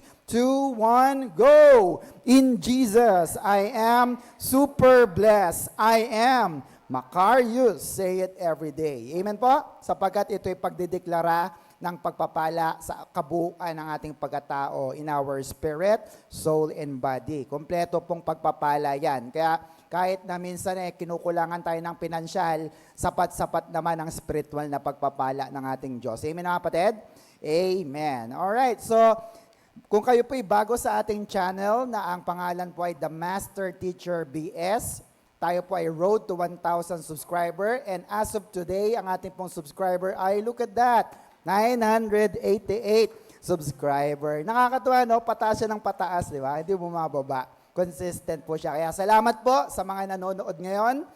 2, 1, go! In Jesus, I am super blessed. I am Macarius. Say it every day. Amen po? Sapagkat ito'y pagdideklara ng pagpapala sa kabuuan ng ating pagkatao in our spirit, soul, and body. Kompleto pong pagpapala yan. Kaya kahit na minsan kinukulangan tayo ng pinansyal, sapat-sapat naman ang spiritual na pagpapala ng ating Diyos. Amen mga kapatid? Amen. Alright, so kung kayo po'y bago sa ating channel na ang pangalan po ay The Master Teacher BS, tayo po ay road to 1,000 subscriber, and as of today, ang ating pong subscriber ay, look at that, 988 subscriber. Nakakatuwa, no? Pataas siya ng pataas, di ba? Hindi bumababa. Consistent po siya. Kaya salamat po sa mga nanonood ngayon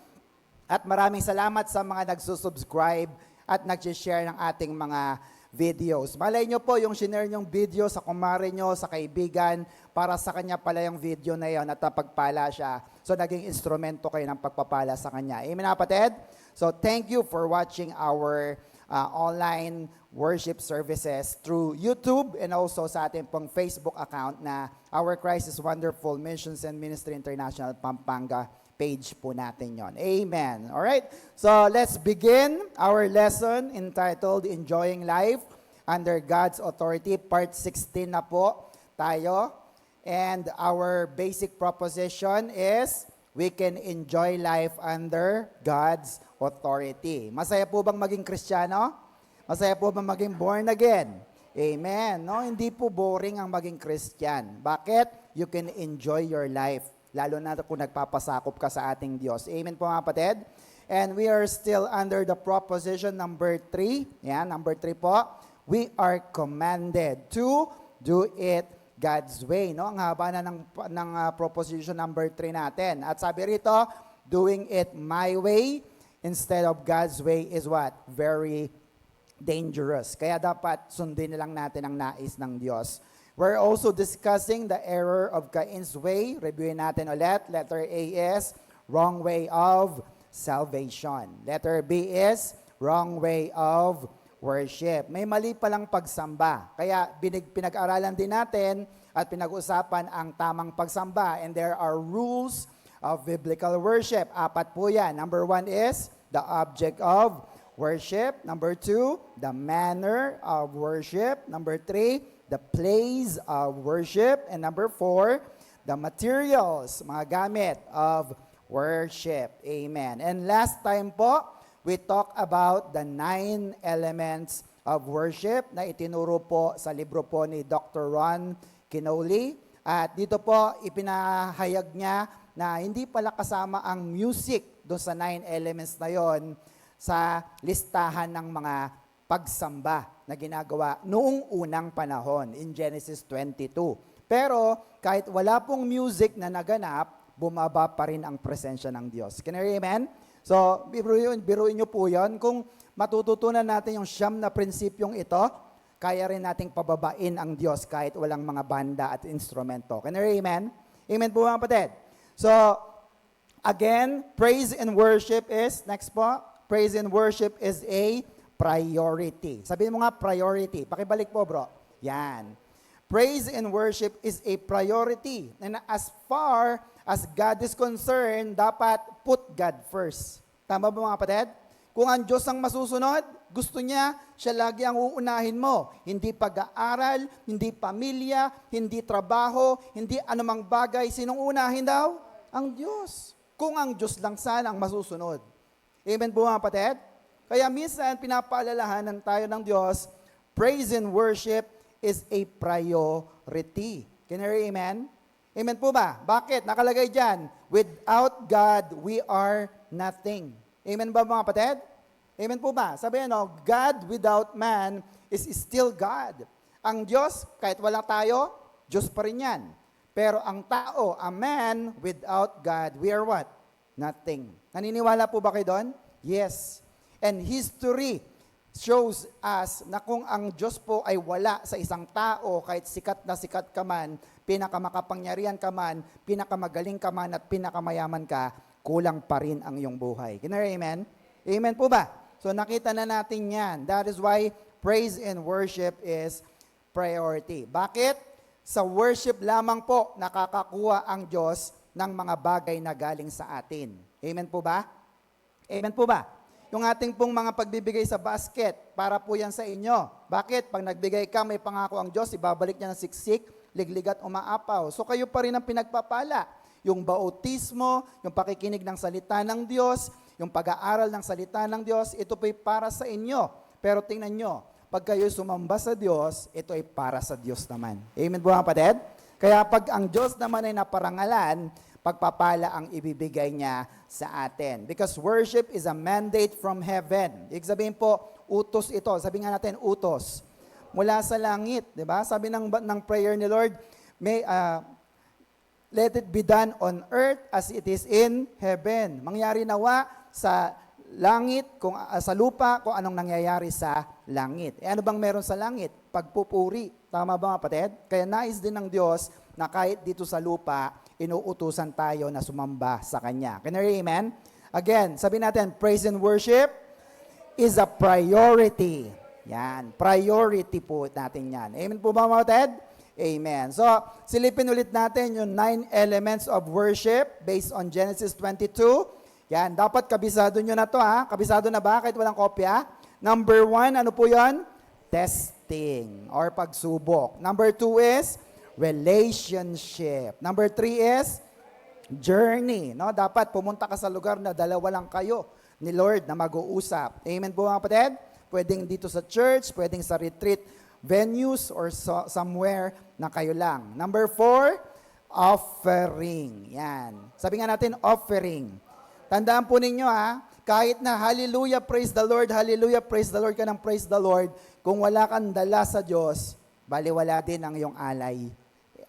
at maraming salamat sa mga nagsusubscribe at nag-share ng ating mga videos. Malay nyo po yung shinare nyong video sa kumare nyo, sa kaibigan, para sa kanya pala yung video na yon at napagpala siya. So naging instrumento kayo ng pagpapala sa kanya. Amen kapatid? So thank you for watching our online worship services through YouTube and also sa ating pong Facebook account na Our Christ is Wonderful Missions and Ministry International Pampanga page po natin yon. Amen. Alright, so let's begin our lesson entitled Enjoying Life Under God's Authority, Part 16 na po tayo. And our basic proposition is we can enjoy life under God's authority. Masaya po bang maging Kristiyano? Masaya po bang maging born again? Amen. No, hindi po boring ang maging Christian. Bakit? You can enjoy your life. Lalo na kung nagpapasakop ka sa ating Diyos. Amen po mga kapatid. And we are still under the proposition number 3. Yan, number 3 po. We are commanded to do it God's way. No? Ang haba na ng proposition number 3 natin. At sabi rito, doing it my way instead of God's way is what? Very dangerous. Kaya dapat sundin na lang natin ang nais ng Diyos. We're also discussing the error of Cain's way. Reviewin natin ulit. Letter A is wrong way of salvation. Letter B is wrong way of worship. May mali palang pagsamba. Kaya pinag-aralan din natin at pinag-usapan ang tamang pagsamba. And there are rules of biblical worship. 4 po yan. Number 1 is the object of worship. Number 2, the manner of worship. Number 3, the place of worship. And number 4, the materials, mga gamit of worship. Amen. And last time po, we talked about the 9 elements of worship na itinuro po sa libro po ni Dr. Ron Kinoli. At dito po, ipinahayag niya na hindi pala kasama ang music doon sa 9 elements na yon sa listahan ng mga pagsamba na ginagawa noong unang panahon in Genesis 22. Pero kahit wala pong music na naganap, bumaba pa rin ang presensya ng Diyos. Can you amen? So, biruin nyo po yan. Kung matututunan natin yung siyam na prinsipyong ito, kaya rin nating pababain ang Diyos kahit walang mga banda at instrumento. Can you amen? Amen po mga kapatid. So, again, praise and worship is, next po, praise and worship is a priority. Sabihin mo nga priority. Pakibalik po bro. Yan. Praise and worship is a priority. And as far as God is concerned, dapat put God first. Tama ba mga kapatid? Kung ang Diyos ang masusunod, gusto niya, siya lagi ang uunahin mo. Hindi pag-aaral, hindi pamilya, hindi trabaho, hindi anumang bagay. Sinong unahin daw? Ang Diyos. Kung ang Diyos lang sana ang masusunod. Amen po mga kapatid? Kaya minsan, pinapaalalahanan tayo ng Diyos, praise and worship is a priority. Can you hear amen? Amen po ba? Bakit? Nakalagay dyan, without God, we are nothing. Amen ba mga kapatid? Amen po ba? Sabihin, no, God without man is still God. Ang Diyos, kahit wala tayo, Diyos pa rin yan. Pero ang tao, a man without God, we are what? Nothing. Naniniwala po ba kayo doon? Yes. And history shows us na kung ang Diyos po ay wala sa isang tao, kahit sikat na sikat ka man, pinakamakapangyarihan ka man, pinakamagaling ka man, at pinakamayaman ka, kulang pa rin ang iyong buhay. Can you hear amen? Amen po ba? So nakita na natin yan. That is why praise and worship is priority. Bakit? Sa worship lamang po nakakakuha ang Diyos ng mga bagay na galing sa atin. Amen po ba? Amen po ba? Yung ating pong mga pagbibigay sa basket, para po yan sa inyo. Bakit? Pag nagbigay ka, may pangako ang Diyos, ibabalik niya ng siksik, liglig at umaapaw. So kayo pa rin ang pinagpapala. Yung bautismo, yung pakikinig ng salita ng Diyos, yung pag-aaral ng salita ng Diyos, ito po'y para sa inyo. Pero tingnan nyo, pag kayo sumamba sa Diyos, ito ay para sa Diyos naman. Amen po mga kapatid? Kaya pag ang Diyos naman ay naparangalan, pagpapala ang ibibigay niya sa atin. Because worship is a mandate from heaven. Ibig sabihin po, utos ito. Sabi nga natin, utos. Mula sa langit, di ba? Sabi ng prayer ni Lord, let it be done on earth as it is in heaven. Mangyari nawa sa langit, sa lupa, kung anong nangyayari sa langit. Ano bang meron sa langit? Pagpupuri. Tama ba mga kapatid? Kaya nais din ng Diyos na kahit dito sa lupa, inuutusan tayo na sumamba sa Kanya. Can you hear amen? Again, sabi natin, praise and worship is a priority. Yan, priority po natin yan. Amen po ba mga kapatid? Amen. So, silipin ulit natin yung 9 elements of worship based on Genesis 22. Yan, dapat kabisado nyo na to ha. Kabisado na ba kahit walang kopya? Number 1, ano po yon? Testing or pagsubok. Number 2 is relationship. Number 3 is journey. No? Dapat pumunta ka sa lugar na dalawa lang kayo ni Lord na mag-uusap. Amen po mga kapatid? Pwedeng dito sa church, pwedeng sa retreat venues or somewhere na kayo lang. Number 4, offering. Yan. Sabi nga natin, offering. Tandaan po ninyo ha, kahit na hallelujah, praise the Lord, hallelujah, praise the Lord ka ng praise the Lord, kung wala kang dala sa Diyos, baliwala din ang iyong alay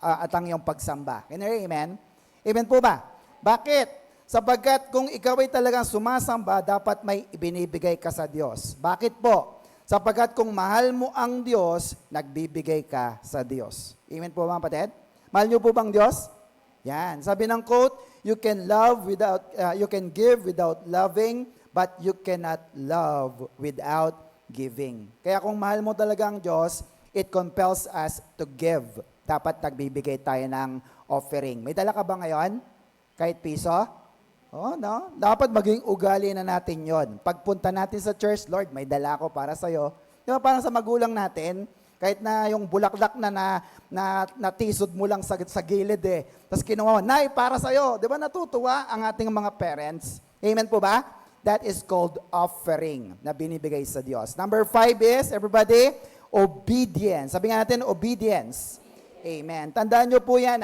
at ang iyong pagsamba. Can you hear amen? Amen po ba? Bakit? Sapagkat kung ikaw ay talagang sumasamba, dapat may ibinibigay ka sa Diyos. Bakit po? Sapagkat kung mahal mo ang Diyos, nagbibigay ka sa Diyos. Amen po mga kapatid? Mahal niyo po bang Diyos? Yan. Sabi ng quote, you can give without loving, but you cannot love without giving. Kaya kung mahal mo talaga ang Diyos, it compels us to give. Dapat nagbibigay tayo ng offering. May dala ka ba ngayon? Kahit piso? Oh, no? Dapat maging ugali na natin yon. Pagpunta natin sa church, Lord, may dala ko para sa'yo. Di ba parang sa magulang natin, kahit na yung bulaklak na natisod mo lang sa gilid eh. Tapos kinuha mo, Nay, para sa'yo. Di ba natutuwa ang ating mga parents? Amen po ba? That is called offering na binibigay sa Diyos. Number 5 is, everybody, obedience. Sabi nga natin, obedience. Amen. Tandaan nyo po yan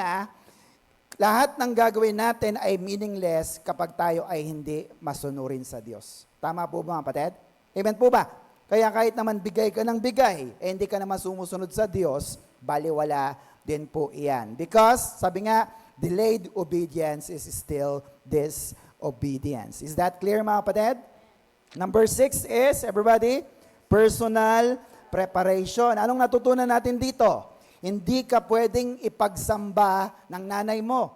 lahat ng gagawin natin ay meaningless kapag tayo ay hindi masunurin sa Diyos. Tama po ba mga kapatid? Amen po ba? Kaya kahit naman bigay ka ng bigay, hindi ka naman sumusunod sa Diyos, baliwala din po iyan. Because, sabi nga, delayed obedience is still disobedience. Is that clear mga kapatid? Number 6 is, everybody, personal preparation. Anong natutunan natin dito? Hindi ka pwedeng ipagsamba ng nanay mo.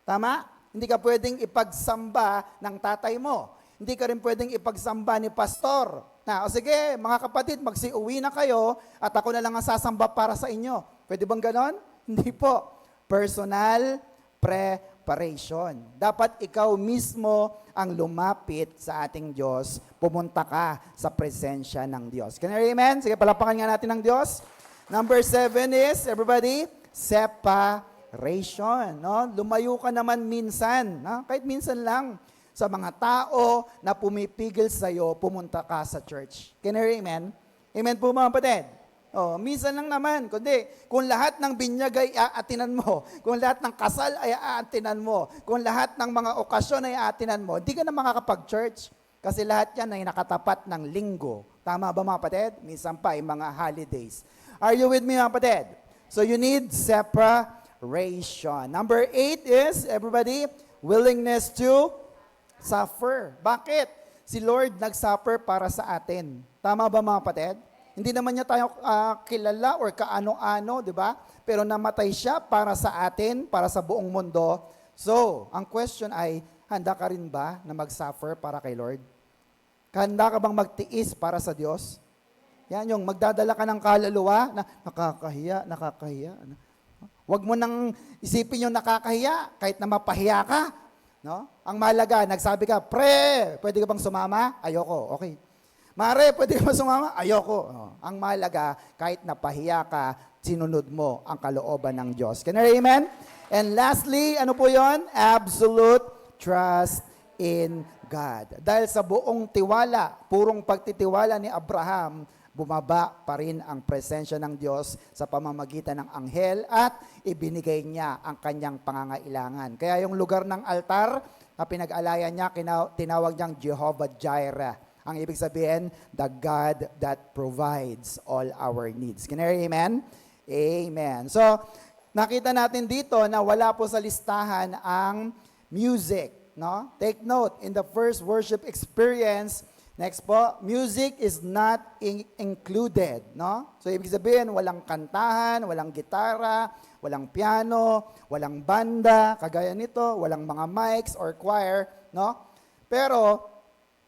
Tama? Hindi ka pwedeng ipagsamba ng tatay mo. Hindi ka rin pwedeng ipagsamba ni pastor. O sige, mga kapatid, magsiuwi na kayo at ako na lang ang sasamba para sa inyo. Pwede bang ganon? Hindi po. Personal preparation. Dapat ikaw mismo ang lumapit sa ating Diyos. Pumunta ka sa presensya ng Diyos. Can you hear amen? Sige, palapakan nga natin ng Diyos. Number 7 is, everybody, separation. No? Lumayo ka naman minsan, kahit minsan lang, sa mga tao na pumipigil sa iyo, pumunta ka sa church. Can you hear amen? Amen po mga kapatid? Minsan lang naman, kundi kung lahat ng binyag ay aatinan mo, kung lahat ng kasal ay aatinan mo, kung lahat ng mga okasyon ay aatinan mo, hindi ka na makakapag-church kasi lahat yan ay nakatapat ng linggo. Tama ba mga kapatid? Minsan pa ay mga holidays. Are you with me mga kapatid? So you need separation. Number 8 is, everybody, willingness to suffer. Bakit? Si Lord nag-suffer para sa atin. Tama ba mga kapatid? Hindi naman niya tayo kilala or kaano-ano, di ba? Pero namatay siya para sa atin, para sa buong mundo. So, ang question ay, handa ka rin ba na mag-suffer para kay Lord? Handa ka bang magtiis para sa Diyos? Yan yung magdadala ka ng kaluluwa na nakakahiya. Huwag mo nang isipin yung nakakahiya, kahit na mapahiya ka. No? Ang mahalaga, nagsabi ka, pre, pwede ka bang sumama? Ayoko, okay. Mare, pwede ka bang sumama? Ayoko. Ang mahalaga, kahit napahiya ka, sinunod mo ang kalooban ng Diyos. Can you amen? And lastly, ano po yon? Absolute trust in God. Dahil sa buong tiwala, purong pagtitiwala ni Abraham, bumaba pa rin ang presensya ng Diyos sa pamamagitan ng anghel at ibinigay niya ang kanyang pangangailangan. Kaya yung lugar ng altar na pinag-alayan niya, tinawag niyang Jehovah Jireh. Ang ibig sabihin, the God that provides all our needs. Can you hear amen? Amen. So, nakita natin dito na wala po sa listahan ang music. No? Take note, in the first worship experience, next po, music is not included. No? So, ibig sabihin, walang kantahan, walang gitara, walang piano, walang banda, kagaya nito, walang mga mics or choir. No? Pero,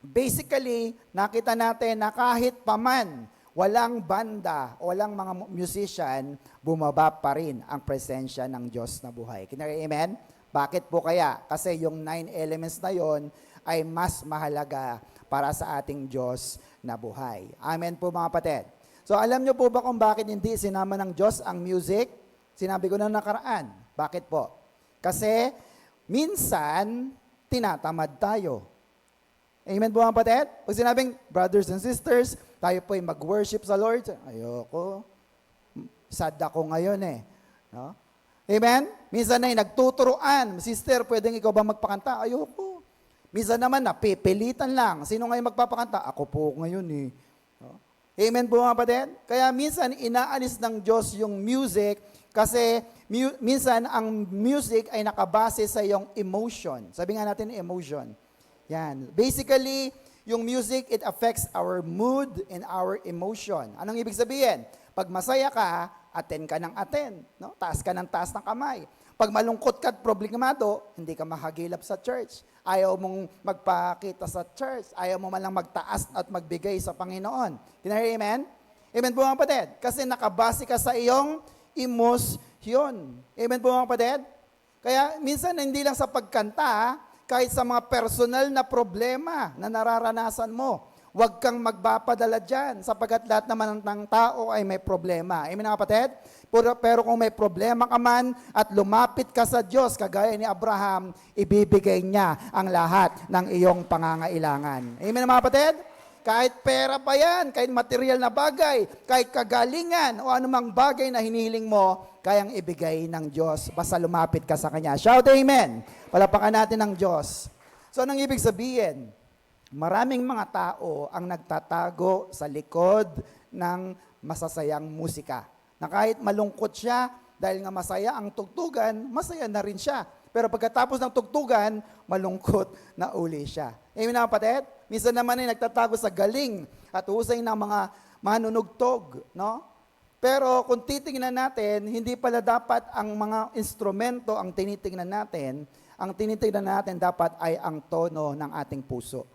basically, nakita natin na kahit paman, walang banda, walang mga musician, bumaba pa rin ang presensya ng Diyos na buhay. Can you amen? Bakit po kaya? Kasi yung 9 elements na yon ay mas mahalaga para sa ating Diyos na buhay. Amen po mga kapatid. So alam niyo po ba kung bakit hindi sinama ng Diyos ang music? Sinabi ko na nakaraan. Bakit po? Kasi minsan tinatamad tayo. Amen po mga kapatid? Pag sinabing, brothers and sisters, tayo po ay mag-worship sa Lord. Ayoko. Sad ako ngayon eh. No? Amen? Minsan ay nagtuturuan. Sister, pwedeng ikaw ba magpakanta? Ayoko. Minsan naman napipilitan lang. Sino ngayon magpapakanta? Ako po ngayon eh. No? Amen po mga kapatid? Kaya minsan inaalis ng Diyos yung music kasi minsan ang music ay nakabase sa iyong emotion. Sabi nga natin emotion. Yan. Basically, yung music, it affects our mood and our emotion. Anong ibig sabihin? Pag masaya ka, attend ka ng attend. No? Taas ka ng taas ng kamay. Pag malungkot ka at problemado, hindi ka mahagilap sa church. Ayaw mong magpakita sa church. Ayaw mo man lang magtaas at magbigay sa Panginoon. Can you hear amen? Amen po mga kapatid. Kasi nakabase ka sa iyong emosyon. Amen po mga kapatid? Kaya minsan hindi lang sa pagkanta, kahit sa mga personal na problema na nararanasan mo, huwag kang magpapadala dyan sapagkat lahat naman ng tao ay may problema. Amen mga kapatid? Pero kung may problema ka man at lumapit ka sa Diyos, kagaya ni Abraham, ibibigay niya ang lahat ng iyong pangangailangan. Amen mga kapatid? Kahit pera pa yan, kahit material na bagay, kahit kagalingan o anumang bagay na hinihiling mo, kayang ibigay ng Diyos. Basta lumapit ka sa Kanya. Shout amen! Palapakan natin ng Diyos. So anong ibig sabihin? Maraming mga tao ang nagtatago sa likod ng masasayang musika. Na kahit malungkot siya, dahil nga masaya ang tugtugan, masaya na rin siya. Pero pagkatapos ng tugtugan, malungkot na uli siya. Amen na kapatid? Minsan naman ay nagtatago sa galing at husay ng mga manunugtog. No? Pero kung titingnan natin, hindi pala dapat ang mga instrumento ang tinitingnan natin. Ang tinitingnan natin dapat ay ang tono ng ating puso.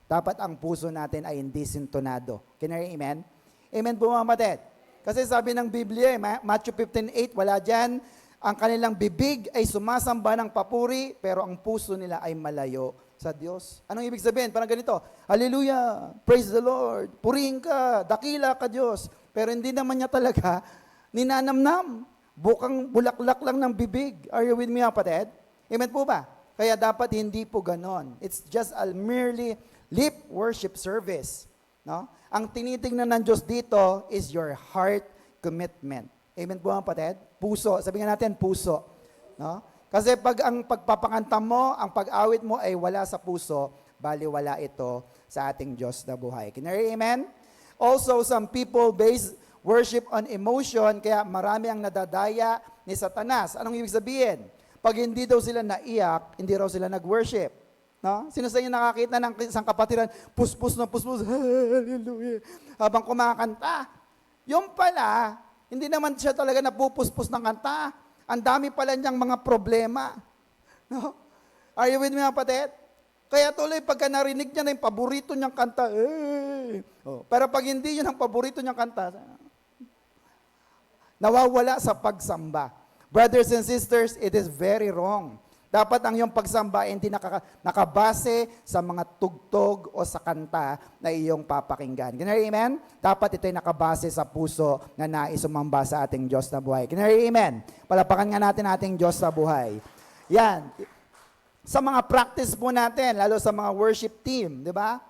Dapat ang puso natin ay hindi sintonado. Can you hear amen? Amen po mga kapatid. Kasi sabi ng Biblia, Matthew 15:8, wala dyan, ang kanilang bibig ay sumasamba ng papuri, pero ang puso nila ay malayo sa Diyos. Anong ibig sabihin? Parang ganito, Hallelujah, praise the Lord, purihin ka, dakila ka Diyos. Pero hindi naman niya talaga ninanamnam. Bukang bulaklak lang ng bibig. Are you with me, kapatid? Amen po ba? Kaya dapat hindi po ganon. It's just a merely lip worship service. No? Ang tinitingnan ng Diyos dito is your heart commitment. Amen po, kapatid? Puso. Sabi nga natin, puso. No? Kasi pag ang pagpapakanta mo, ang pag-awit mo ay wala sa puso, baliwala ito sa ating Diyos na buhay. Can you hear amen? Also, some people base worship on emotion, kaya marami ang nadadaya ni Satanas. Anong ibig sabihin? Pag hindi daw sila naiyak, hindi raw sila nag-worship. No? Sino sa inyo nakakita ng isang kapatiran, puspos na puspos, hallelujah, habang kumakanta? Yung pala, hindi naman siya talaga napupuspos ng kanta. Ang dami pala niyang mga problema. No? Are you with me, kapatid? Kaya tuloy, pagka narinig niya na yung paborito niyang kanta, oh. Pero pag hindi yun ang paborito niyang kanta, nawawala sa pagsamba. Brothers and sisters, it is very wrong. Dapat ang iyong pagsamba ay hindi nakabase sa mga tugtog o sa kanta na iyong papakinggan. Can you amen? Dapat ito ay nakabase sa puso na nais sumamba sa ating Diyos na buhay. Can you amen? Palapakan nga natin ating Diyos na buhay. Yan. Sa mga practice po natin, lalo sa mga worship team, di ba?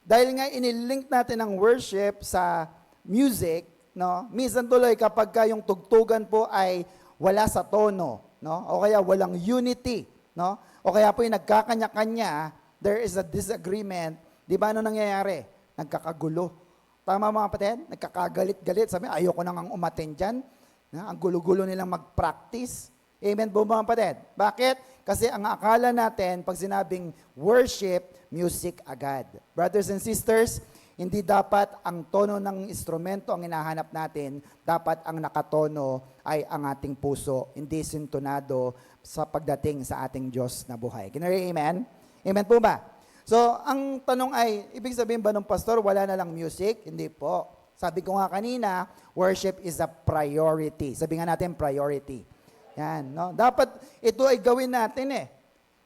Dahil nga inilink natin ang worship sa music, no? Minsan tuloy kapag yung tugtugan po ay wala sa tono, no? O kaya walang unity, no? O kaya po yung nagkakanya-kanya, there is a disagreement. Di ba ano nangyayari? Nagkakagulo. Tama mga kapatid? Nagkakagalit-galit. Sabi, ayoko nang umattend dyan. Ang gulo-gulo nilang mag-practice. Amen po mga kapatid? Bakit? Kasi ang akala natin, pag sinabing worship, music agad. Brothers and sisters, hindi dapat ang tono ng instrumento ang hinahanap natin, dapat ang nakatono ay ang ating puso, hindi sintonado sa pagdating sa ating Diyos na buhay. Can you hear amen? Amen po ba? So, ang tanong ay, ibig sabihin ba ng pastor, wala na lang music? Hindi po. Sabi ko nga kanina, worship is a priority. Sabi nga natin, priority. Yan, no? Dapat ito ay gawin natin eh.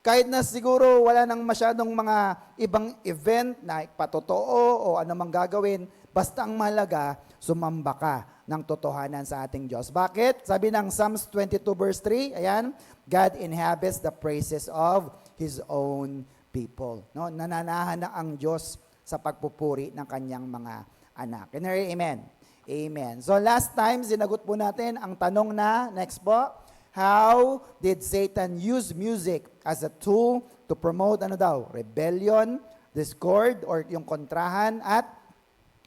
Kahit na siguro wala nang masyadong mga ibang event na patotoo o anumang gagawin, basta ang mahalaga, sumamba ka ng totohanan sa ating Diyos. Bakit? Sabi ng Psalms 22 verse 3, ayan, God inhabits the praises of His own people. No? Nananahan na ang Diyos sa pagpupuri ng kanyang mga anak. Can you hear amen? Amen. So last time, sinagot po natin ang tanong na, next po, how did Satan use music as a tool to promote rebellion, discord, or yung kontrahan at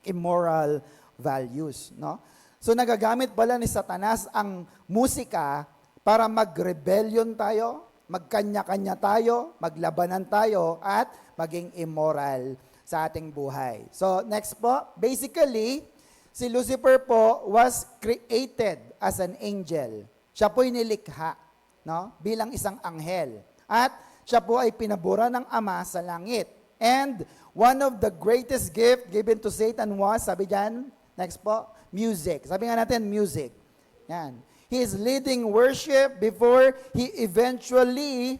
immoral values, no? So nagagamit pala ni Satanas ang musika para mag-rebellion tayo, magkanya-kanya tayo, maglabanan tayo, at maging immoral sa ating buhay. So next po, basically, si Lucifer po was created as an angel. Siya po'y nilikha, no? Bilang isang anghel. At siya po ay pinabura ng Ama sa langit. And one of the greatest gift given to Satan was, sabi dyan, next po, music. Sabi nga natin, music. Yan. He is leading worship before he eventually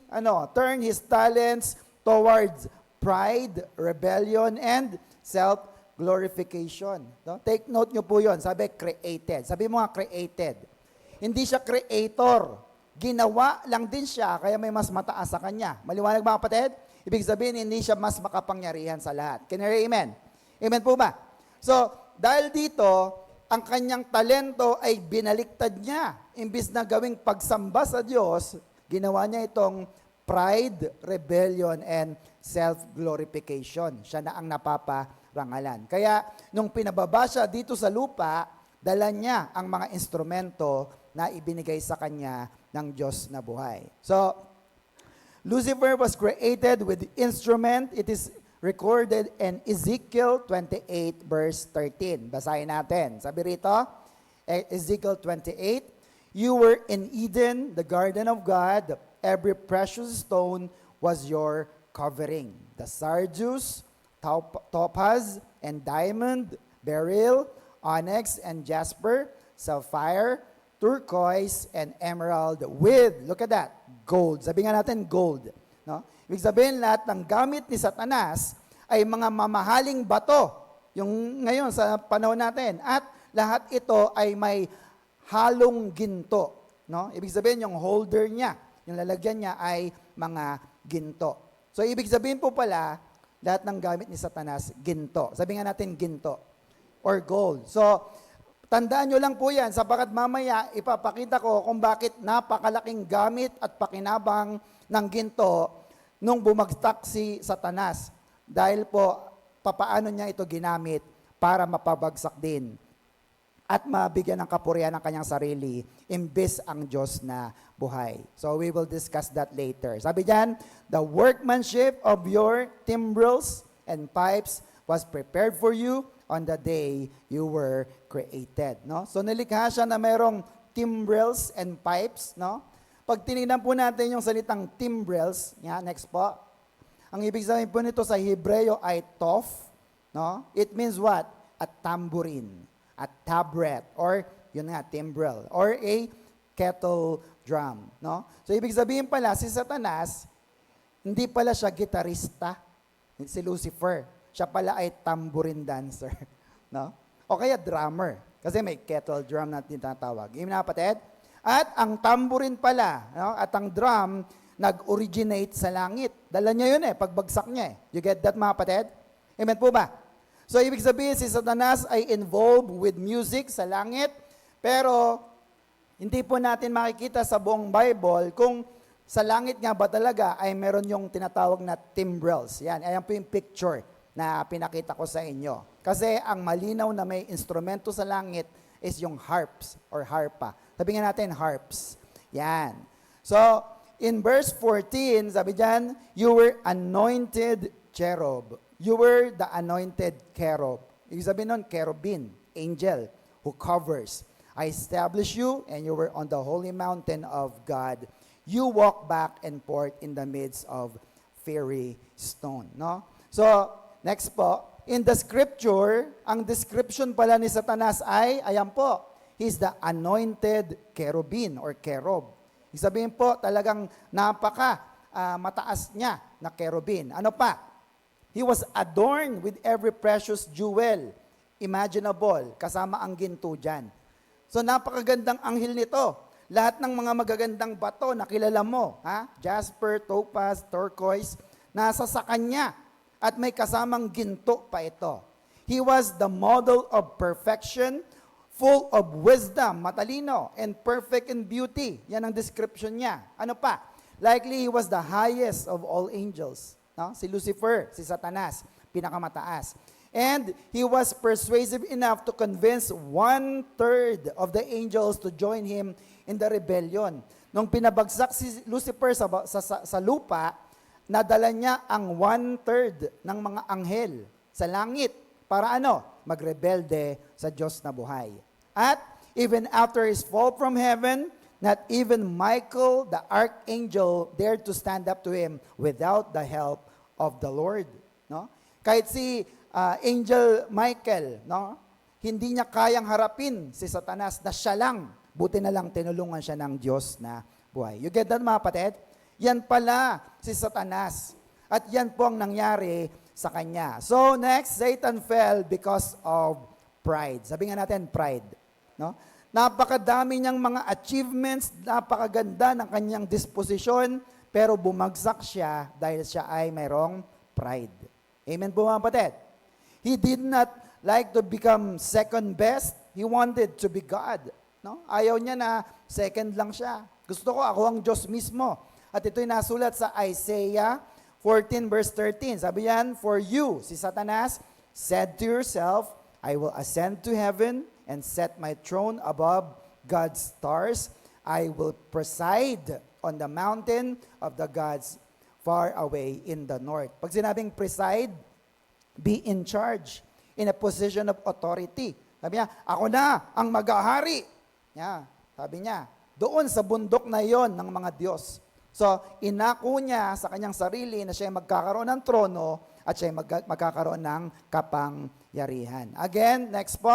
turned his talents towards pride, rebellion, and self-glorification. No? Take note nyo po yun. Sabi, created. Sabi mo nga, created. Hindi siya creator. Ginawa lang din siya, kaya may mas mataas sa kanya. Maliwanag mga kapatid? Ibig sabihin, hindi siya mas makapangyarihan sa lahat. Can you hear amen? Amen po ba? So, dahil dito, ang kanyang talento ay binaliktad niya. Imbis na gawing pagsamba sa Diyos, ginawa niya itong pride, rebellion, and self-glorification. Siya na ang napaparangalan. Kaya, nung pinababa siya dito sa lupa, dala niya ang mga instrumento na ibinigay sa kanya ng Diyos na buhay. So, Lucifer was created with instrument. It is recorded in Ezekiel 28 verse 13. Basahin natin. Sabi rito, Ezekiel 28, you were in Eden, the garden of God. Every precious stone was your covering. The sardius, topaz, and diamond, beryl, onyx, and jasper, sapphire, turquoise, and emerald with, look at that, gold. Sabi nga natin, gold. No? Ibig sabihin, lahat ng gamit ni Satanas ay mga mamahaling bato. Yung ngayon sa panahon natin. At lahat ito ay may halong ginto. No? Ibig sabihin, yung holder niya, yung lalagyan niya ay mga ginto. So, ibig sabihin po pala, lahat ng gamit ni Satanas, ginto. Sabi nga natin, ginto. Or gold. So, tandaan nyo lang po yan, sapagkat mamaya ipapakita ko kung bakit napakalaking gamit at pakinabang ng ginto nung bumagsak si Satanas. Dahil po, papaano niya ito ginamit para mapabagsak din at mabigyan ng kapurihan ng kanyang sarili, imbes ang Diyos na buhay. So we will discuss that later. Sabi diyan, the workmanship of your timbrels and pipes was prepared for you on the day you were created, no? So nilikha siya na mayroong timbrels and pipes, no? Pag tinignan po natin yung salitang timbrels, next po. Ang ibig sabihin po nito sa Hebreo ay tof, no? It means what? A tambourine, a tabret, or yun nga, timbrel, or a kettle drum. No? So ibig sabihin pala, si Satanas, hindi pala siya gitarista, si Lucifer. Siya pala ay tambourine dancer. No? O kaya drummer. Kasi may kettle drum na tinatawag. Yung mga kapatid? At ang tambourine pala, no? At ang drum, nag-originate sa langit. Dala niya yun pagbagsak niya. You get that mga kapatid? Amen po ba? So ibig sabihin, si Satanas ay involved with music sa langit, pero hindi po natin makikita sa buong Bible kung sa langit nga ba talaga ay meron yung tinatawag na timbrels. Yan, ayan po yung picture na pinakita ko sa inyo. Kasi ang malinaw na may instrumento sa langit is yung harps or harpa. Sabi nga natin, harps. Yan. So, in verse 14, sabi dyan, you were anointed cherub. You were the anointed cherub. Ibig sabihin nun, cherubin, angel, who covers. I established you, and you were on the holy mountain of God. You walk back and forth in the midst of fiery stone. No? So, next po, in the scripture, ang description pala ni Satanas ay, ayan po, he's the anointed cherubin or cherub. Ibig sabihin po, talagang mataas niya na cherubin. Ano pa? He was adorned with every precious jewel imaginable, kasama ang ginto dyan. So napakagandang anghel nito. Lahat ng mga magagandang bato na kilala mo, jasper, topaz, turquoise, nasa sa kanya. At may kasamang ginto pa ito. He was the model of perfection, full of wisdom, matalino, and perfect in beauty. Yan ang description niya. Ano pa? Likely he was the highest of all angels. No? Si Lucifer, si Satanas, pinakamataas. And he was persuasive enough to convince 1/3 of the angels to join him in the rebellion. Nung pinabagsak si Lucifer sa lupa, nadala niya ang 1/3 ng mga anghel sa langit para magrebelde sa Diyos na buhay. At even after his fall from heaven, not even Michael, the archangel, dared to stand up to him without the help of the Lord. No? Kahit si Angel Michael, no? Hindi niya kayang harapin si Satanas na siya lang. Buti na lang tinulungan siya ng Diyos na buhay. You get that mga kapatid? Yan pala si Satanas. At yan po ang nangyari sa kanya. So next, Satan fell because of pride. Sabi nga natin, pride. No? Napakadami niyang mga achievements, napakaganda ng kanyang disposisyon, pero bumagsak siya dahil siya ay mayroong pride. Amen po mga kapatid? He did not like to become second best. He wanted to be God. No? Ayaw niya na second lang siya. Gusto ko, ako ang Diyos mismo. At ito'y nasulat sa Isaiah 14 verse 13. Sabi yan, for you, si Satanas, said to yourself, I will ascend to heaven and set my throne above God's stars. I will preside on the mountain of the gods far away in the north. Pag sinabing preside, be in charge, in a position of authority. Sabi niya, ako na ang mag-ahari. Sabi niya, doon sa bundok na yon ng mga Diyos. So, inako niya sa kanyang sarili na siya magkakaroon ng trono at siya magkakaroon ng kapangyarihan. Again, next po,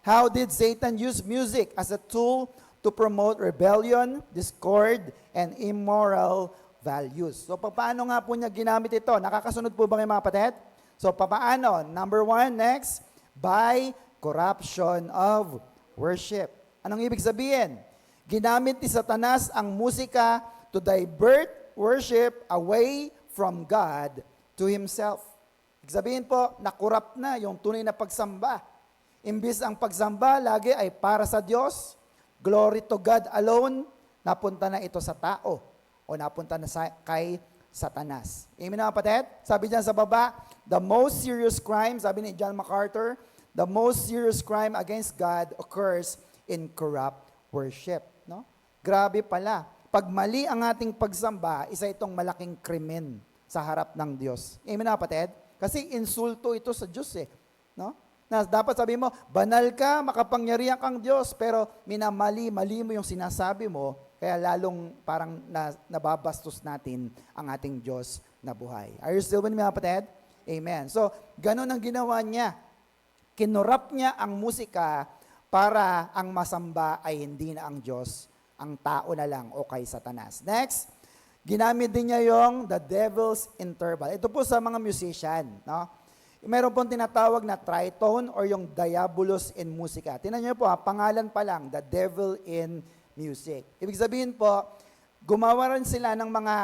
how did Satan use music as a tool to promote rebellion, discord, and immoral values? So, paano nga po niya ginamit ito? Nakakasunod po ba kayo mga kapatid? So, paano? Number 1, next, by corruption of worship. Anong ibig sabihin? Ginamit ni Satanas ang musika to divert worship away from God to himself. Ibig sabihin po, nakurap na yung tunay na pagsamba. Imbis ang pagsamba lagi ay para sa Diyos, glory to God alone, napunta na ito sa tao o napunta na kay Satanas. Amen na kapatid? Sabi diyan sa baba, the most serious crime, sabi ni John MacArthur, the most serious crime against God occurs in corrupt worship. No? Grabe pala. Pag mali ang ating pagsamba, isa itong malaking krimen sa harap ng Diyos. Amen na kapatid? Kasi insulto ito sa Diyos No? Na dapat sabi mo, banal ka, makapangyarihan kang Diyos, pero mali mo yung sinasabi mo, kaya lalong parang nababastos natin ang ating Diyos na buhay. Are you still with me, mga kapatid? Amen. So, ganun ang ginawa niya. Kinurap niya ang musika para ang masamba ay hindi na ang Diyos ang tao na lang o kay Satanas. Next, ginamit din niya yung the devil's interval. Ito po sa mga musician, no? Meron pong tinatawag na tritone or yung diabolus in musica. Tingnan niyo po, pangalan pa lang, the devil in music. Ibig sabihin po, gumawa rin sila ng mga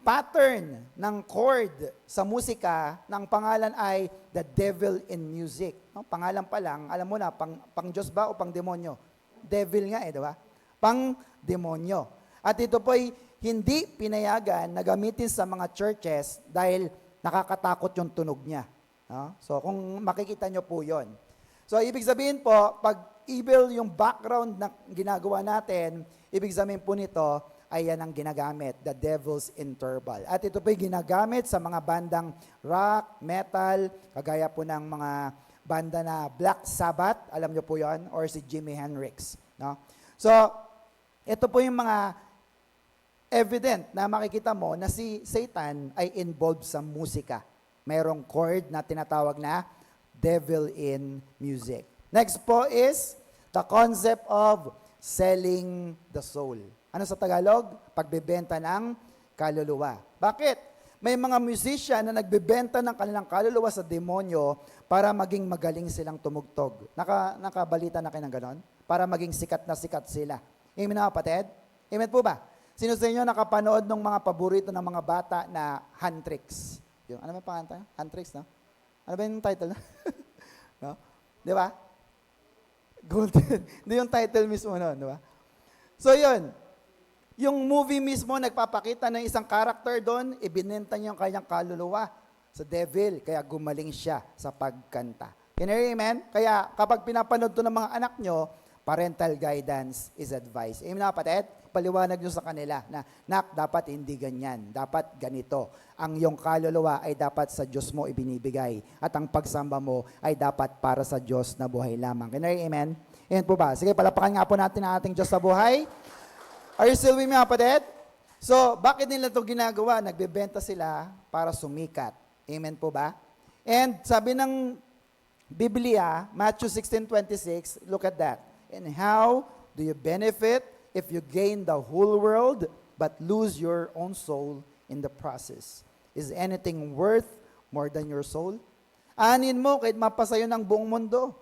pattern ng chord sa musika ng pangalan ay the devil in music. No? Pangalan pa lang, alam mo na, pang Diyos ba o pang demonyo? Devil nga di ba? Pang demonyo. At ito po ay hindi pinayagan na gamitin sa mga churches dahil nakakatakot yung tunog niya. No? So kung makikita nyo po yon. So ibig sabihin po, pag evil yung background na ginagawa natin, ibig sabihin po nito ay yan ang ginagamit, the devil's interval. At ito po ay ginagamit sa mga bandang rock, metal, kagaya po ng mga banda na Black Sabbath, alam nyo po yon, or si Jimi Hendrix. No? So ito po yung mga evident na makikita mo na si Satan ay involved sa musika. Mayroong chord na tinatawag na devil in music. Next po is the concept of selling the soul. Ano sa Tagalog? Pagbebenta ng kaluluwa. Bakit? May mga musician na nagbebenta ng kanilang kaluluwa sa demonyo para maging magaling silang tumugtog. Nakabalita na kayo ng ganon? Para maging sikat na sikat sila. Amen na kapatid? Amen po ba? Sino sa inyo nakapanood ng mga paborito ng mga bata na Huntrix? Yung, ano ba pangalan tayo? Huntrix, no? Ano ba yung title? No? Di ba? Golden. Hindi yung title mismo nun, di ba? So yun, yung movie mismo nagpapakita ng isang character doon, ibinenta niya yung kanyang kaluluwa sa devil, kaya gumaling siya sa pagkanta. Can you hear, amen? Kaya kapag pinapanood to ng mga anak nyo, parental guidance is advice. Amen na kapatid? Paliwanag nyo sa kanila na, nak, dapat hindi ganyan. Dapat ganito. Ang iyong kaluluwa ay dapat sa Diyos mo ibinibigay. At ang pagsamba mo ay dapat para sa Diyos na buhay lamang. Can you hear, amen? Amen po ba? Sige, palapakan nga po natin ang ating Diyos sa buhay. Are you still with me, kapatid? So, bakit nila ito ginagawa? Nagbebenta sila para sumikat. Amen po ba? And sabi ng Biblia, Matthew 16:26, look at that. And how do you benefit if you gain the whole world but lose your own soul in the process? Is anything worth more than your soul? Anin mo kahit mapasayo ng buong mundo.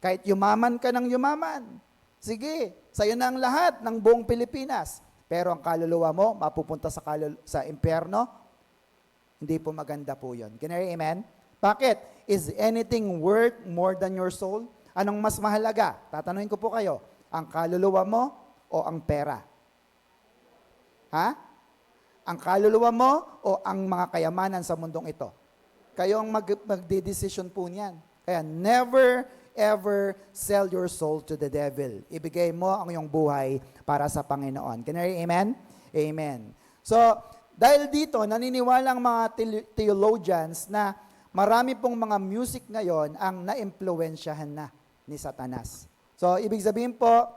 Kahit yumaman ka ng yumaman. Sige, sayo na ang lahat ng buong Pilipinas. Pero ang kaluluwa mo, mapupunta sa impyerno, hindi po maganda po yun. Can you hear, amen? Bakit? Is anything worth more than your soul? Anong mas mahalaga? Tatanungin ko po kayo, ang kaluluwa mo o ang pera? Ha? Ang kaluluwa mo o ang mga kayamanan sa mundong ito? Kayo ang magde-decision po niyan. Kaya never ever sell your soul to the devil. Ibigay mo ang iyong buhay para sa Panginoon. Can you hear, amen? Amen. So, dahil dito, naniniwala ang mga theologians na marami pong mga music ngayon ang na-impluwensyahan na ni Satanas. So, ibig sabihin po,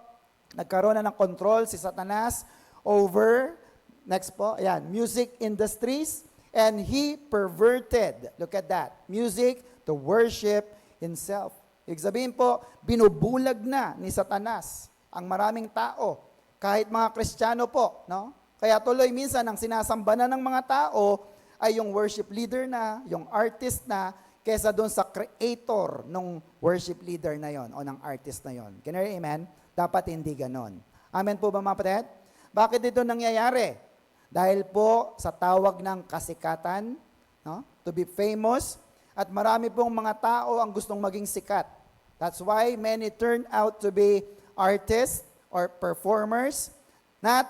nagkaroon na ng control si Satanas over, next po, ayan, music industries, and he perverted, look at that, music to worship himself. Ibig sabihin po, binubulag na ni Satanas ang maraming tao, kahit mga Kristiyano po, no? Kaya tuloy minsan ang sinasamba na ng mga tao ay yung worship leader na, yung artist na, kesa doon sa creator ng worship leader na yon o ng artist na yon. Can you hear, amen? Dapat hindi ganon. Amen po ba mga kapatid? Bakit ito nangyayari? Dahil po sa tawag ng kasikatan, no? To be famous, at marami pong mga tao ang gustong maging sikat. That's why many turn out to be artists or performers, not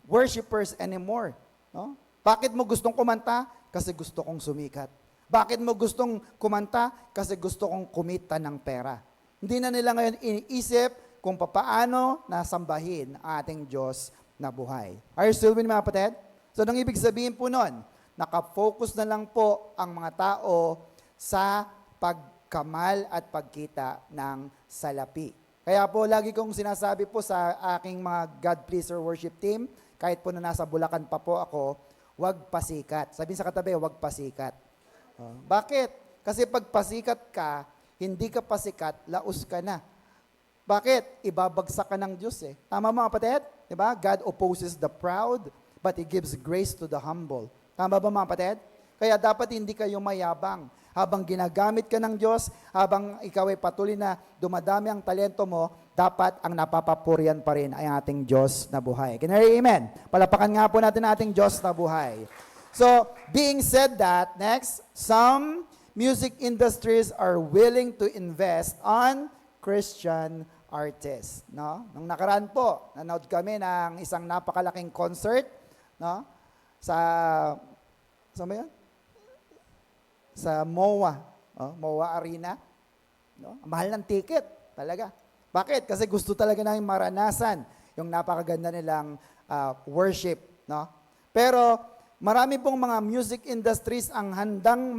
worshipers anymore. No? Bakit mo gustong kumanta? Kasi gusto kong sumikat. Bakit mo gustong kumanta? Kasi gusto kong kumita ng pera. Hindi na nila ngayon iniisip kung paano nasambahin ang ating Diyos na buhay. Are you still with me, mga kapatid? So, nang ibig sabihin po nun, nakafocus na lang po ang mga tao sa pagkamal at pagkita ng salapi. Kaya po, lagi kong sinasabi po sa aking mga God-pleaser worship team, kahit po na nasa Bulacan pa po ako, huwag pasikat. Sabihin sa katabi, huwag pasikat. Bakit? Kasi pag pasikat ka, hindi ka pasikat, laos ka na. Bakit? Ibabagsak ka ng Diyos eh. Tama mga kapatid? Diba? God opposes the proud, but He gives grace to the humble. Tama ba mga kapatid? Kaya dapat hindi kayo mayabang. Habang ginagamit ka ng Diyos, habang ikaw ay patuloy na dumadami ang talento mo, dapat ang napapapurian pa rin ay ating Diyos na buhay. Can I hear amen? Palapakan nga po natin ating Diyos na buhay. So, being said that, next, some music industries are willing to invest on Christian artists. No? Nung nakaraan po, nanood kami ng isang napakalaking concert, no? Sa ba yun? Sa MOA, MOA Arena. No? Mahal ng ticket, talaga. Bakit? Kasi gusto talaga namin maranasan yung napakaganda nilang worship. No? Pero marami pong mga music industries ang handang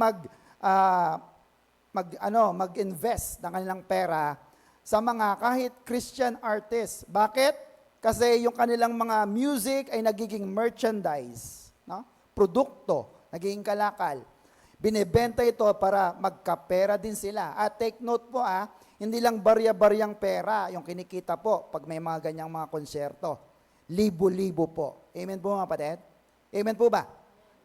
mag-invest ng kanilang pera sa mga kahit Christian artists. Bakit? Kasi yung kanilang mga music ay nagiging merchandise, no? Produkto, nagiging kalakal. Binebenta ito para magkapera din sila. At take note po hindi lang barya-baryang pera yung kinikita po pag may mga ganyang mga konsyerto. Libo-libo po. Amen po mga kapatid? Amen po ba?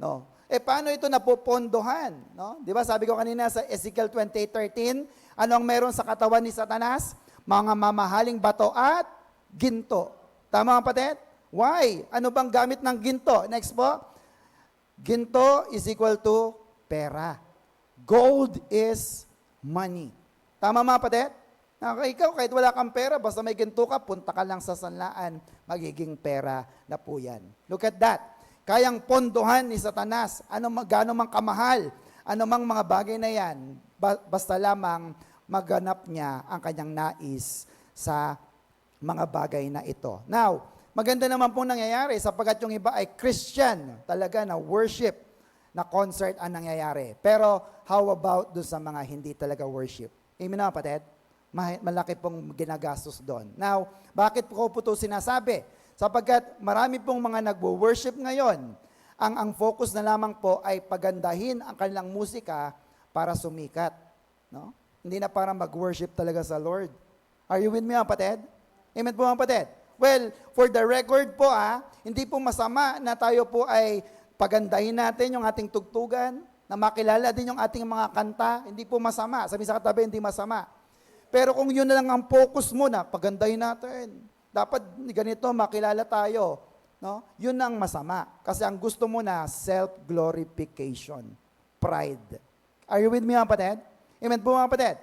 No. Paano ito napopondohan? No? Di ba sabi ko kanina sa Ezekiel 28:13, ano ang meron sa katawan ni Satanas? Mga mamahaling bato at ginto. Tama mga kapatid? Why? Ano bang gamit ng ginto? Next po. Ginto is equal to pera. Gold is money. Tama mga kapatid? Ikaw, kahit wala kang pera, basta may ginto ka, punta ka lang sa sanlaan, magiging pera na po yan. Look at that. Kayang pondohan ni Satanas, gaano mang kamahal, ano mang mga bagay na yan, basta lamang maganap niya ang kanyang nais sa mga bagay na ito. Now, maganda naman pong nangyayari sapagkat yung iba ay Christian, talaga na worship, na concert ang nangyayari. Pero how about doon sa mga hindi talaga worship? Amen na kapatid? Malaki pong ginagastos doon. Now, bakit ko po ito sinasabi? Sapagkat marami pong mga nagwo-worship ngayon, ang focus na lamang po ay pagandahin ang kanilang musika para sumikat. No? Hindi na para mag-worship talaga sa Lord. Are you with me kapatid? Amen po kapatid? Well, for the record po hindi po masama na tayo po ay pagandahin natin yung ating tugtugan, na makilala din yung ating mga kanta, hindi po masama. Sabi sa katabi, hindi masama. Pero kung yun na lang ang focus mo na, pagandahin natin. Dapat ganito, makilala tayo. No? Yun ang masama. Kasi ang gusto mo na, self-glorification. Pride. Are you with me, mga kapatid? Amen po, mga kapatid?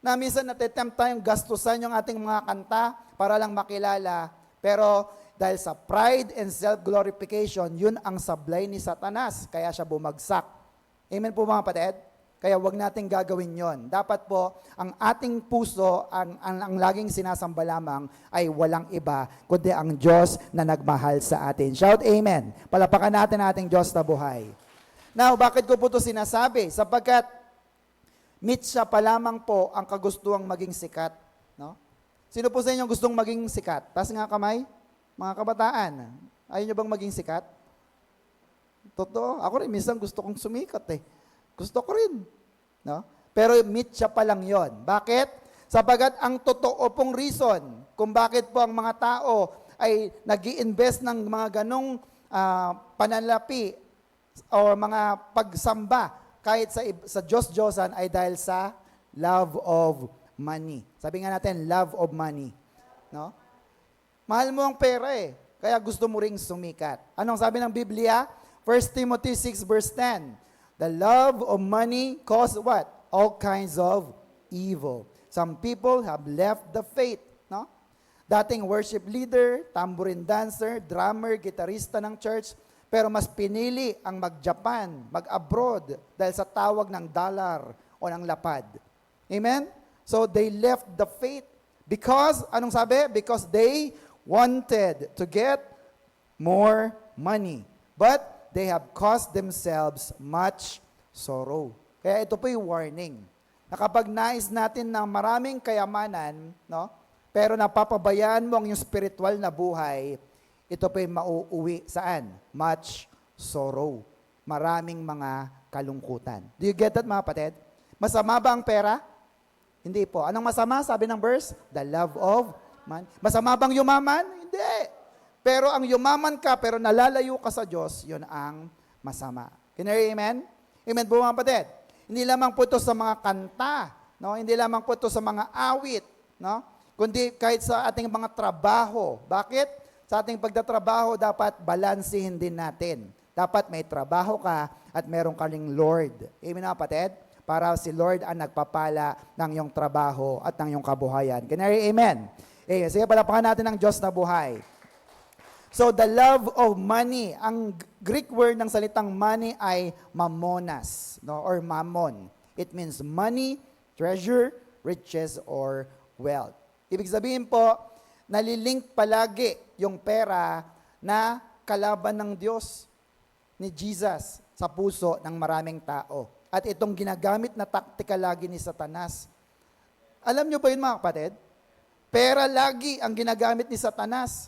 Na minsan natitempt tayong gastusan yung ating mga kanta para lang makilala. Pero dahil sa pride and self-glorification, yun ang sablay ni Satanas. Kaya siya bumagsak. Amen po mga kapatid? Kaya wag nating gagawin yon. Dapat po, ang ating puso, ang laging sinasamba lamang ay walang iba, kundi ang Diyos na nagmahal sa atin. Shout amen. Palapakan natin ang ating Diyos na buhay. Now, bakit ko po ito sinasabi? Sapagkat, mitsa pa lamang po ang kagustuhang maging sikat. No? Sino po sa inyo gustong maging sikat? Taas nga kamay. Mga kabataan, ayaw nyo bang maging sikat? Totoo, ako rin, minsan gusto kong sumikat Gusto ko rin. No? Pero mitsa pa lang yon. Bakit? Sapagat ang totoo pong reason kung bakit po ang mga tao ay nag-i-invest ng mga ganong pananalapi o mga pagsamba kahit sa Diyos-Diyosan ay dahil sa love of money. Sabi nga natin, love of money. No? Mahal mo ang pera kaya gusto mo ring sumikat. Anong sabi ng Biblia? 1 Timothy 6 verse 10. The love of money causes what? All kinds of evil. Some people have left the faith. No? Dating worship leader, tambourine dancer, drummer, gitarista ng church, pero mas pinili ang mag-Japan, mag-abroad, dahil sa tawag ng dollar o ng lapad. Amen? So they left the faith. Because, anong sabi? Because they wanted to get more money. But they have caused themselves much sorrow. Kaya ito po yung warning. Na kapag nais natin ng maraming kayamanan, no, pero napapabayaan mo ang yung spiritual na buhay, ito po yung mauuwi saan? Much sorrow. Maraming mga kalungkutan. Do you get that mga kapatid? Masama ba ang pera? Hindi po. Anong masama? Sabi ng verse? The love of money. Masama bang yumaman? Hindi. Pero ang yumaman ka, pero nalalayo ka sa Diyos, yun ang masama. Can you hear amen? Amen po mga kapatid. Hindi lamang po ito sa mga kanta, no? Hindi lamang po ito sa mga awit, no? Kundi kahit sa ating mga trabaho. Bakit? Sa ating pagtatrabaho, dapat balansehin din natin. Dapat may trabaho ka at meron ka ring Lord. Amen mga kapatid? Para si Lord ang nagpapala ng iyong trabaho at ng iyong kabuhayan. Can you hear amen? Sige, palapakan natin ang Diyos na buhay. So, the love of money, ang Greek word ng salitang money ay mammonas, no? Or mammon. It means money, treasure, riches, or wealth. Ibig sabihin po, nalilink palagi yung pera na kalaban ng Diyos, ni Jesus, sa puso ng maraming tao. At itong ginagamit na taktika lagi ni Satanas. Alam nyo ba yun mga kapatid? Pera lagi ang ginagamit ni Satanas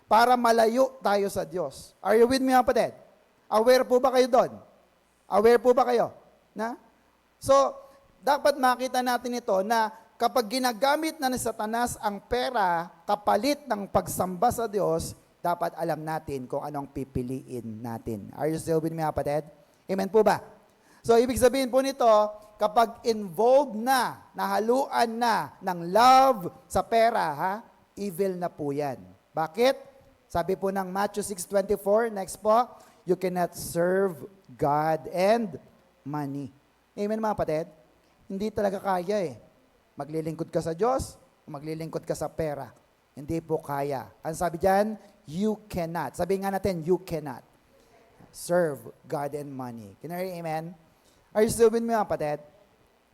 para malayo tayo sa Diyos. Are you with me mga kapatid? Aware po ba kayo doon? Aware po ba kayo? Na? So, dapat makita natin ito na kapag ginagamit na ni Satanas ang pera kapalit ng pagsamba sa Diyos, dapat alam natin kung anong pipiliin natin. Are you still with me mga kapatid? Amen po ba? So, ibig sabihin po nito, kapag involved na, nahaluan na ng love sa pera, ha, evil na po yan. Bakit? Sabi po ng Matthew 6:24, next po, you cannot serve God and money. Amen mga kapatid? Hindi talaga kaya eh. Maglilingkod ka sa Diyos, o maglilingkod ka sa pera. Hindi po kaya. Ang sabi dyan, you cannot. Sabi nga natin, you cannot serve God and money. Can you hear amen? Are you still with me mga kapatid?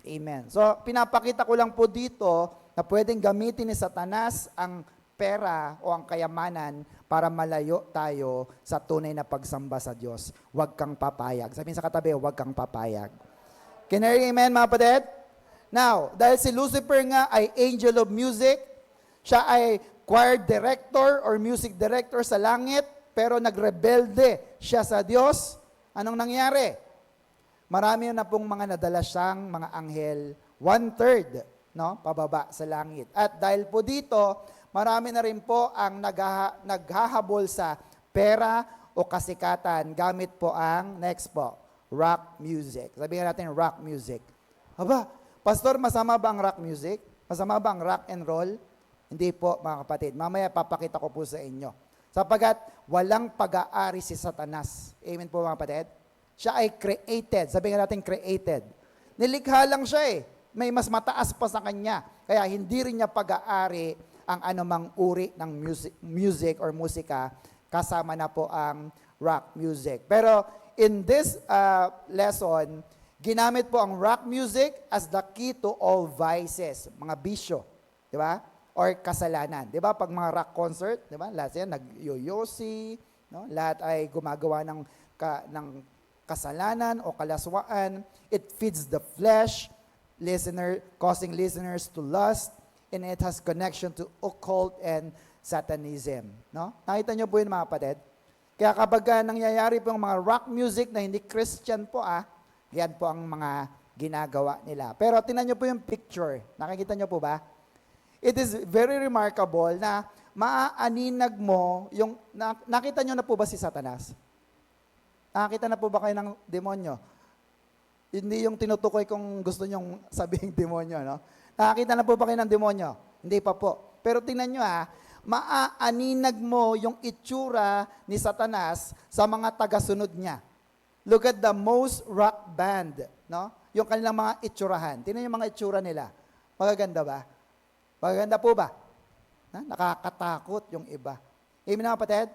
Amen. So, pinapakita ko lang po dito na pwedeng gamitin ni Satanas ang pera o ang kayamanan para malayo tayo sa tunay na pagsamba sa Diyos. Huwag kang papayag. Sabihin sa katabi, huwag kang papayag. Can you hear amen mga kapatid? Now, dahil si Lucifer nga ay angel of music, siya ay choir director or music director sa langit, pero nagrebelde siya sa Diyos. Anong nangyari? Marami na pong mga nadala siyang mga anghel, 1/3, no, pababa sa langit. At dahil po dito, marami na rin po ang naghahabol sa pera o kasikatan gamit po ang, next po, rock music. Sabihin natin rock music. Aba, Pastor, masama ba ang rock music? Masama ba ang rock and roll? Hindi po mga kapatid. Mamaya papakita ko po sa inyo. Sapagat walang pag-aari si Satanas. Amen po mga kapatid? Siya ay created. Sabihin natin created. Nilikha lang siya eh. May mas mataas pa sa kanya. Kaya hindi rin niya pag-aari ang anumang uri ng music or musika, kasama na po ang rock music. Pero in this lesson, ginamit po ang rock music as the key to all vices, mga bisyo, di ba? Or kasalanan. Di ba? Pag mga rock concert, di ba? Lahat yan, nag-yoyosi, no? Lahat ay gumagawa ng kasalanan o kalaswaan. It feeds the flesh, causing listeners to lust, and it has connection to occult and satanism. No? Nakita niyo po yun mga kapatid? Kaya kapag nangyayari po yung mga rock music na hindi Christian po, yan po ang mga ginagawa nila. Pero tingnan niyo po yung picture. Nakikita niyo po ba? It is very remarkable na maaaninag mo yung, nakita niyo na po ba si Satanas? Nakakita na po ba kayo ng demonyo? Hindi yung tinutukoy kung gusto nyong sabihin demonyo, no? Nakakita na po ba kayo ng demonyo? Hindi pa po. Pero tingnan nyo maaaninag mo yung itsura ni Satanas sa mga tagasunod niya. Look at the most rock band, no? Yung kanilang mga itsurahan. Tingnan yung mga itsura nila. Magaganda ba? Magaganda po ba? Nakakatakot yung iba. Amen na kapatid?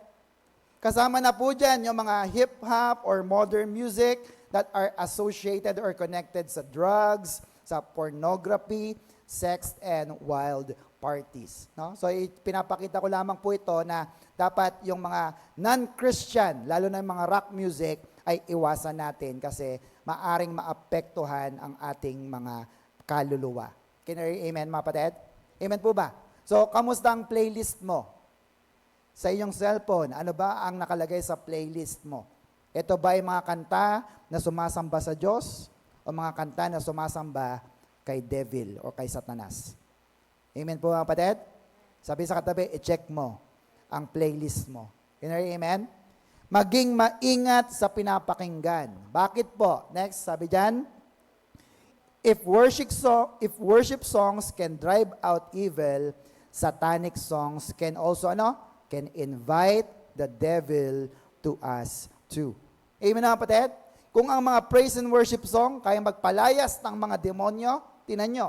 Kasama na po dyan yung mga hip-hop or modern music that are associated or connected sa drugs, sa pornography, sex, and wild parties. No? So, pinapakita ko lamang po ito na dapat yung mga non-Christian, lalo na yung mga rock music, ay iwasan natin kasi maaring maapektuhan ang ating mga kaluluwa. Can you hear amen, mga kapatid? Amen po ba? So, kamusta ang playlist mo? Sa iyong cellphone, ano ba ang nakalagay sa playlist mo? Ito ba ay mga kanta na sumasamba sa Diyos o mga kanta na sumasamba kay devil o kay Satanas? Amen po mga kapatid? Sabi sa katabi, i-check mo ang playlist mo. Amen? Maging maingat sa pinapakinggan. Bakit po? Next, sabi dyan, if worship songs can drive out evil, satanic songs can also can invite the devil to us too. Amen mga kapatid? Kung ang mga praise and worship song kaya magpalayas ng mga demonyo, tinan nyo.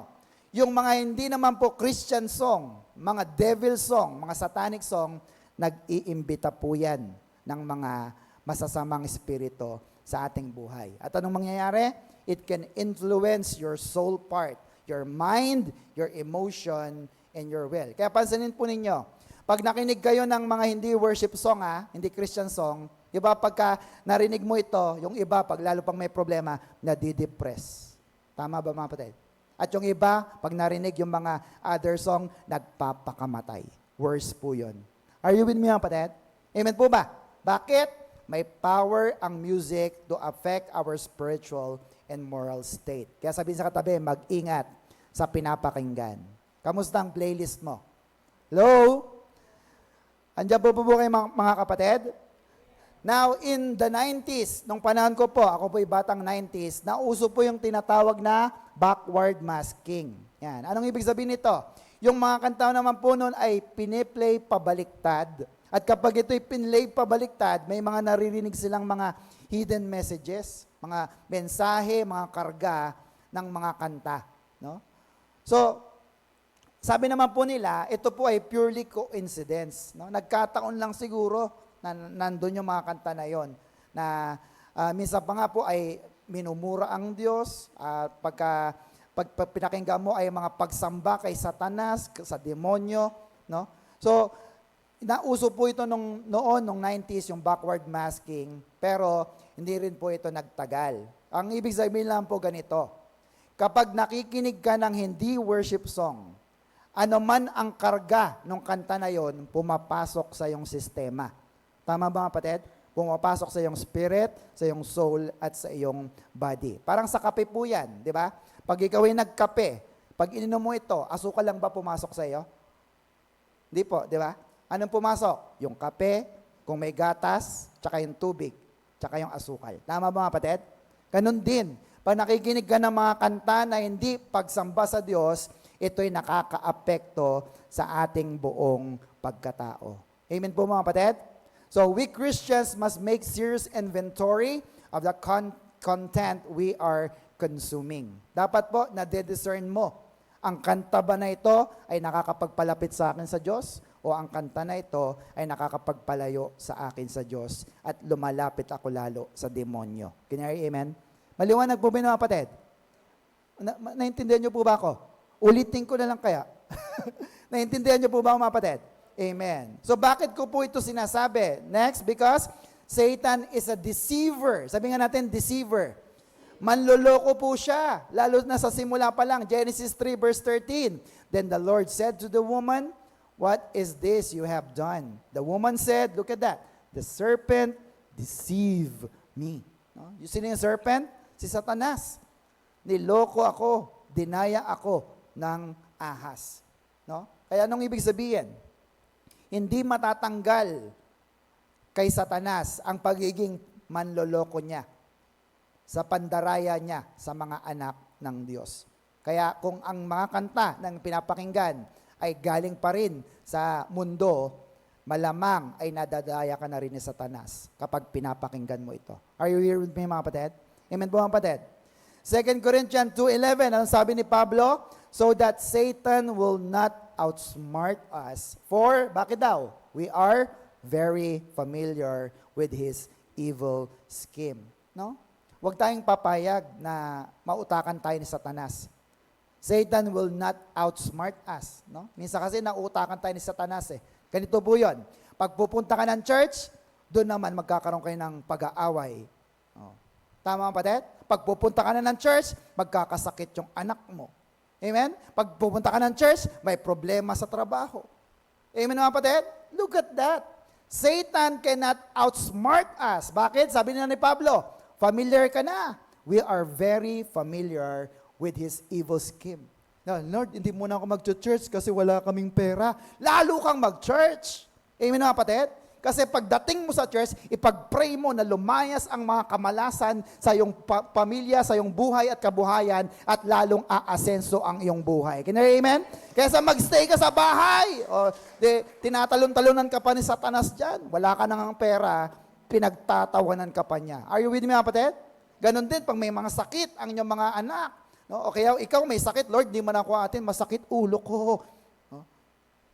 Yung mga hindi naman po Christian song, mga devil song, mga satanic song, nag-iimbita po yan ng mga masasamang espiritu sa ating buhay. At anong mangyayari? It can influence your soul part, your mind, your emotion, and your will. Kaya pansinin po ninyo, pag nakinig kayo ng mga hindi worship song, hindi Christian song, iba pagka narinig mo ito, yung iba, pag lalo pang may problema, nadidepress. Tama ba mga kapatid? At yung iba, pag narinig yung mga other song, nagpapakamatay. Worse po yun. Are you with me mga kapatid? Amen po ba? Bakit? May power ang music to affect our spiritual and moral state. Kaya sabihin sa katabi, mag-ingat sa pinapakinggan. Kamusta ang playlist mo? Hello? Andiyan po kayo mga kapatid? Now, in the 90s, nung panahon ko po, ako po'y batang 90s, nauso po yung tinatawag na backward masking. Yan. Anong ibig sabihin nito? Yung mga kanta naman po noon ay piniplay pabaliktad. At kapag ito'y pinlay pabaliktad, may mga naririnig silang mga hidden messages, mga mensahe, mga karga ng mga kanta. No? So, sabi naman po nila, ito po ay purely coincidence. No? Nagkataon lang siguro na nandun yung mga kanta na yon. Na minsan pa nga po ay minumura ang Diyos. At pag pinakinggan mo ay mga pagsamba kay Satanas, sa demonyo. No? So, nauso po ito noong 90s, yung backward masking, pero hindi rin po ito nagtagal. Ang ibig sabihin lang po ganito, kapag nakikinig ka ng hindi worship song, ano man ang karga ng kanta na yon, pumapasok sa iyong sistema. Tama ba mga kapatid? Pumapasok sa iyong spirit, sa iyong soul, at sa iyong body. Parang sa kape po yan, di ba? Pag ikaw ay nagkape, pag ininom mo ito, asukal lang ba pumasok sa iyo? Hindi po, di ba? Anong pumasok? Yung kape, kung may gatas, tsaka yung tubig, tsaka yung asukal. Tama ba mga kapatid? Ganun din. Pag nakikinig ka ng mga kanta na hindi pagsamba sa Diyos, ito'y nakaka-apekto sa ating buong pagkatao. Amen po mga kapatid? So we Christians must make serious inventory of the content we are consuming. Dapat po, nade-discern mo, ang kanta ba na ito ay nakakapagpalapit sa akin sa Diyos? O ang kanta na ito ay nakakapagpalayo sa akin sa Diyos at lumalapit ako lalo sa demonyo. Can you hear, amen? Maliwanag po ba mga kapatid? Naintindihan niyo po ba ako? Ulitin ko na lang kaya. Naintindihan niyo po ba mga kapatid? Amen. So bakit ko po ito sinasabi? Next, because Satan is a deceiver. Sabi nga natin, deceiver. Manloloko po siya. Lalo na sa simula pa lang. Genesis 3 verse 13. Then the Lord said to the woman, "What is this you have done?" The woman said, look at that, "The serpent deceived me." No? You see yung serpent? Si Satanas. Niloko ako, dinaya ako ng ahas. No? Kaya anong ibig sabihin? Hindi matatanggal kay Satanas ang pagiging manloloko niya sa pandaraya niya sa mga anak ng Diyos. Kaya kung ang mga kanta ng pinapakinggan ay galing pa rin sa mundo, malamang ay nadadaya ka na rin ni Satanas kapag pinapakinggan mo ito. Are you here with me mga kapatid? Amen po mga kapatid? 2 Corinthians 2:11, ang sabi ni Pablo, so that Satan will not outsmart us. For, bakit daw? We are very familiar with his evil scheme. No? Huwag tayong papayag na mautakan tayo ni Satanas. Satan will not outsmart us. No? Minsan kasi nautakan tayo ni Satanas eh. Ganito po yun. Pag pupunta ka ng church, doon naman magkakaroon kayo ng pag-aaway. Oh. Tama ba, kapatid? Pag pupunta ka na ng church, magkakasakit yung anak mo. Amen? Pag pupunta ka ng church, may problema sa trabaho. Amen mga kapatid? Look at that. Satan cannot outsmart us. Bakit? Sabi nila ni Pablo, familiar ka na. We are very familiar with his evil scheme. Now, Lord, hindi muna ako mag-church kasi wala kaming pera. Lalo kang mag-church. Amen mga kapatid? Kasi pagdating mo sa church, ipag-pray mo na lumayas ang mga kamalasan sa iyong pamilya, sa iyong buhay at kabuhayan, at lalong aasenso ang iyong buhay. Can you hear amen? Kaysa magstay ka sa bahay, o tinatalon-talonan ka pa ni Satanas dyan, wala ka nang pera, pinagtatawanan ka pa niya. Are you with me, mga kapatid? Ganon din, pag may mga sakit ang inyong mga anak, no? O kaya ikaw may sakit, Lord, di mo na kuhatin, masakit ulo ko. No?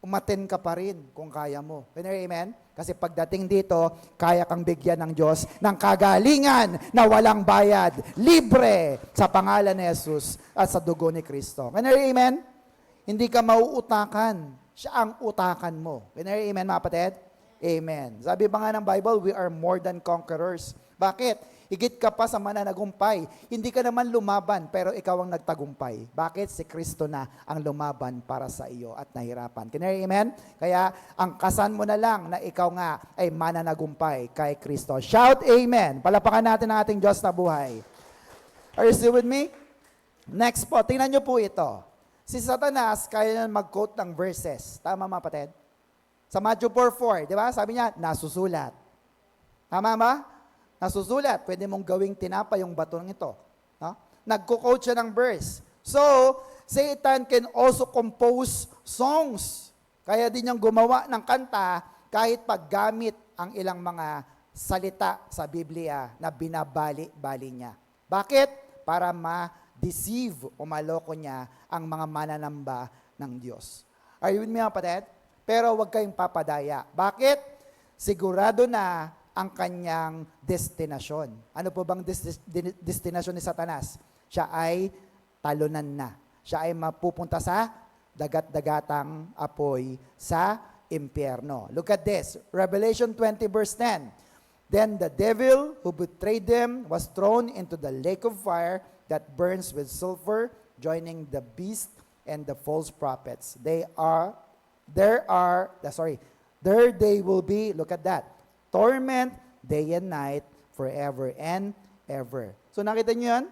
Umaten ka pa rin kung kaya mo. Amen? Kasi pagdating dito, kaya kang bigyan ng Diyos ng kagalingan na walang bayad, libre sa pangalan ni Jesus at sa dugo ni Kristo. Amen? Hindi ka mauutakan. Siya ang utakan mo. Amen, mga kapatid? Amen. Sabi ba nga ng Bible, we are more than conquerors. Bakit? Higit ka pa sa mananagumpay. Hindi ka naman lumaban, pero ikaw ang nagtagumpay. Bakit? Si Kristo na ang lumaban para sa iyo at nahirapan. Can you hear amen? Kaya, angkasan mo na lang na ikaw nga ay mananagumpay kay Kristo. Shout amen! Palapakan natin ang ating Diyos na buhay. Are you still with me? Next po, tingnan nyo po ito. Si Satanas, kaya na mag-quote ng verses. Tama mga kapatid? Sa Matthew 4:4, di ba? Sabi niya, nasusulat. Tama ba? Nasusulat, pwede mong gawing tinapa yung batong ito. No? Nagko-quote siya ng verse. So, Satan can also compose songs. Kaya din niyang gumawa ng kanta kahit paggamit ang ilang mga salita sa Biblia na binabali-bali niya. Bakit? Para ma-deceive o maloko niya ang mga mananamba ng Diyos. Are you with me, mga kapatid? Pero huwag kayong papadaya. Bakit? Sigurado na ang kanyang destinasyon. Ano po bang destinasyon ni Satanas? Siya ay talunan na. Siya ay mapupunta sa dagat-dagatang apoy sa impyerno. Look at this. Revelation 20 verse 10. Then the devil who betrayed them was thrown into the lake of fire that burns with sulfur, joining the beast and the false prophets. There they will be, look at that, torment day and night forever and ever. So nakita niyo yan?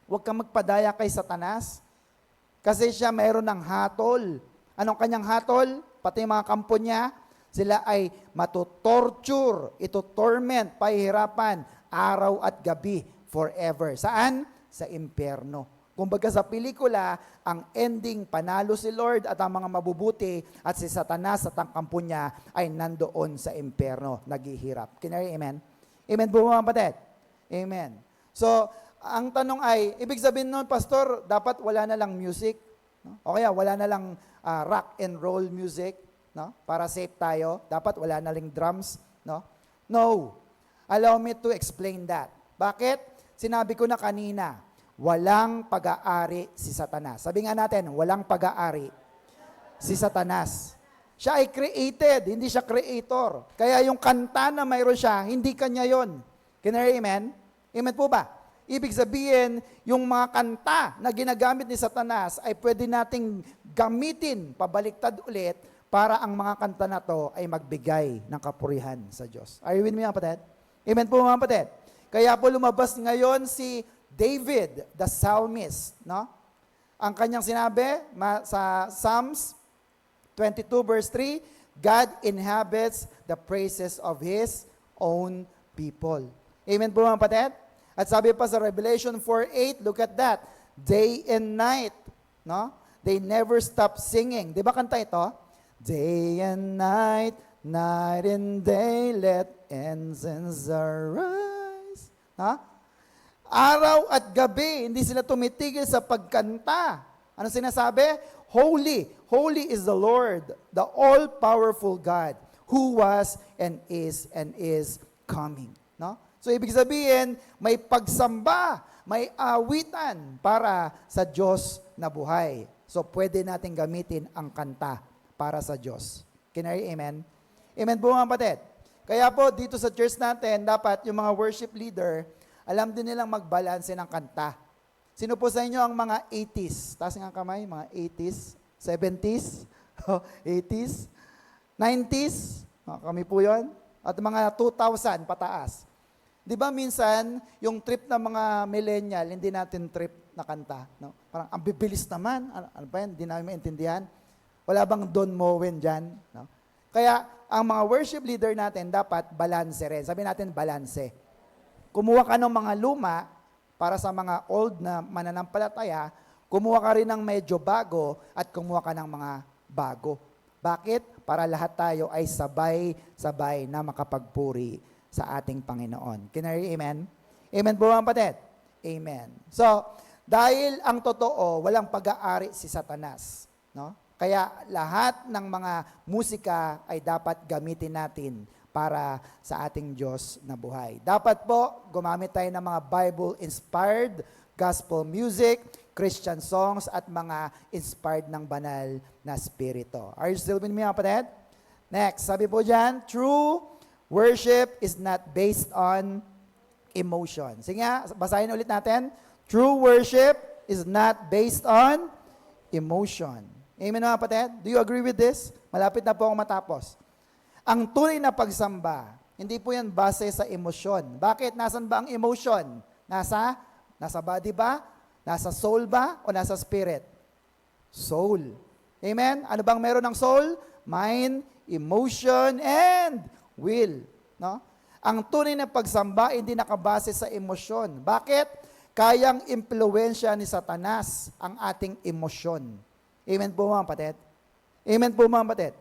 Huwag kang magpadaya kay Satanas. Kasi siya mayroon ng hatol. Anong kanyang hatol? Pati yung mga kampo niya, sila ay matutorture, ito-torment, pahihirapan, araw at gabi, forever. Saan? Sa impyerno. Kumbaga sa pelikula, ang ending, panalo si Lord at ang mga mabubuti at si Satanas at ang kampo niya ay nandoon sa impyerno, naghihirap. Can you hear amen? Amen po mga kapatid? Amen. So, ang tanong ay, ibig sabihin nun, Pastor, dapat wala na lang music? No? O kaya wala na lang rock and roll music? No? Para safe tayo? Dapat wala na lang drums? No? No. Allow me to explain that. Bakit? Sinabi ko na kanina, walang pag-aari si Satanas. Sabi nga natin, walang pag-aari si Satanas. Siya ay created, hindi siya creator. Kaya yung kanta na mayroon siya, hindi kanya yon. Can you hear amen? Amen po ba? Ibig sabihin, yung mga kanta na ginagamit ni Satanas ay pwede nating gamitin pabaliktad ulit para ang mga kanta na to ay magbigay ng kapurihan sa Diyos. Are you with me mga kapatid? Amen po mga kapatid? Kaya po lumabas ngayon si David, the psalmist, no? Ang kanyang sinabi sa Psalms 22 verse 3, God inhabits the praises of His own people. Amen po mga kapatid? At sabi pa sa Revelation 4:8, look at that, day and night, no? They never stop singing. Di ba kanta ito? Day and night, night and day, let incense arise. No? Araw at gabi, hindi sila tumitigil sa pagkanta. Ano sinasabi? Holy, holy is the Lord, the all-powerful God, who was and is coming. No? So ibig sabihin, may pagsamba, may awitan para sa Diyos na buhay. So pwede natin gamitin ang kanta para sa Diyos. Can I hear amen? Amen po mga kapatid. Kaya po dito sa church natin, dapat yung mga worship leader, alam din nilang magbalanse ng kanta. Sino po sa inyo ang mga 80s? Taas nga kamay, mga 80s, 70s, 80s, 90s, kami po yon. At mga 2000 pataas. Di ba minsan, yung trip ng mga millennial, hindi natin trip na kanta. No? Parang, ang bibilis naman. Ano ba yan? Hindi namin maintindihan. Wala bang Don Moen dyan? No? Kaya ang mga worship leader natin dapat balanse rin. Sabi natin balanse. Kumuha ka ng mga luma para sa mga old na mananampalataya, kumuha ka rin ng medyo bago at kumuha ka ng mga bago. Bakit? Para lahat tayo ay sabay-sabay na makapagpuri sa ating Panginoon. Can I hear amen? Amen po mga kapatid? Amen. So, dahil ang totoo, walang pag-aari si Satanas. No? Kaya lahat ng mga musika ay dapat gamitin natin para sa ating Diyos na buhay. Dapat po, gumamit tayo ng mga Bible-inspired gospel music, Christian songs, at mga inspired ng banal na spirito. Are you still with me, mga kapatid? Next, sabi po dyan, true worship is not based on emotion. Sige nga, basahin ulit natin. True worship is not based on emotion. Amen, mga kapatid? Do you agree with this? Malapit na po akong matapos. Ang tunay na pagsamba, hindi po yan base sa emosyon. Bakit? Nasaan ba ang emotion? Nasa body ba? Nasa soul ba? O nasa spirit? Soul. Amen? Ano bang meron ng soul? Mind, emotion, and will. No? Ang tunay na pagsamba, hindi nakabase sa emosyon. Bakit? Kayang impluwensya ni Satanas ang ating emosyon. Amen po mga kapatid? Amen po mga kapatid?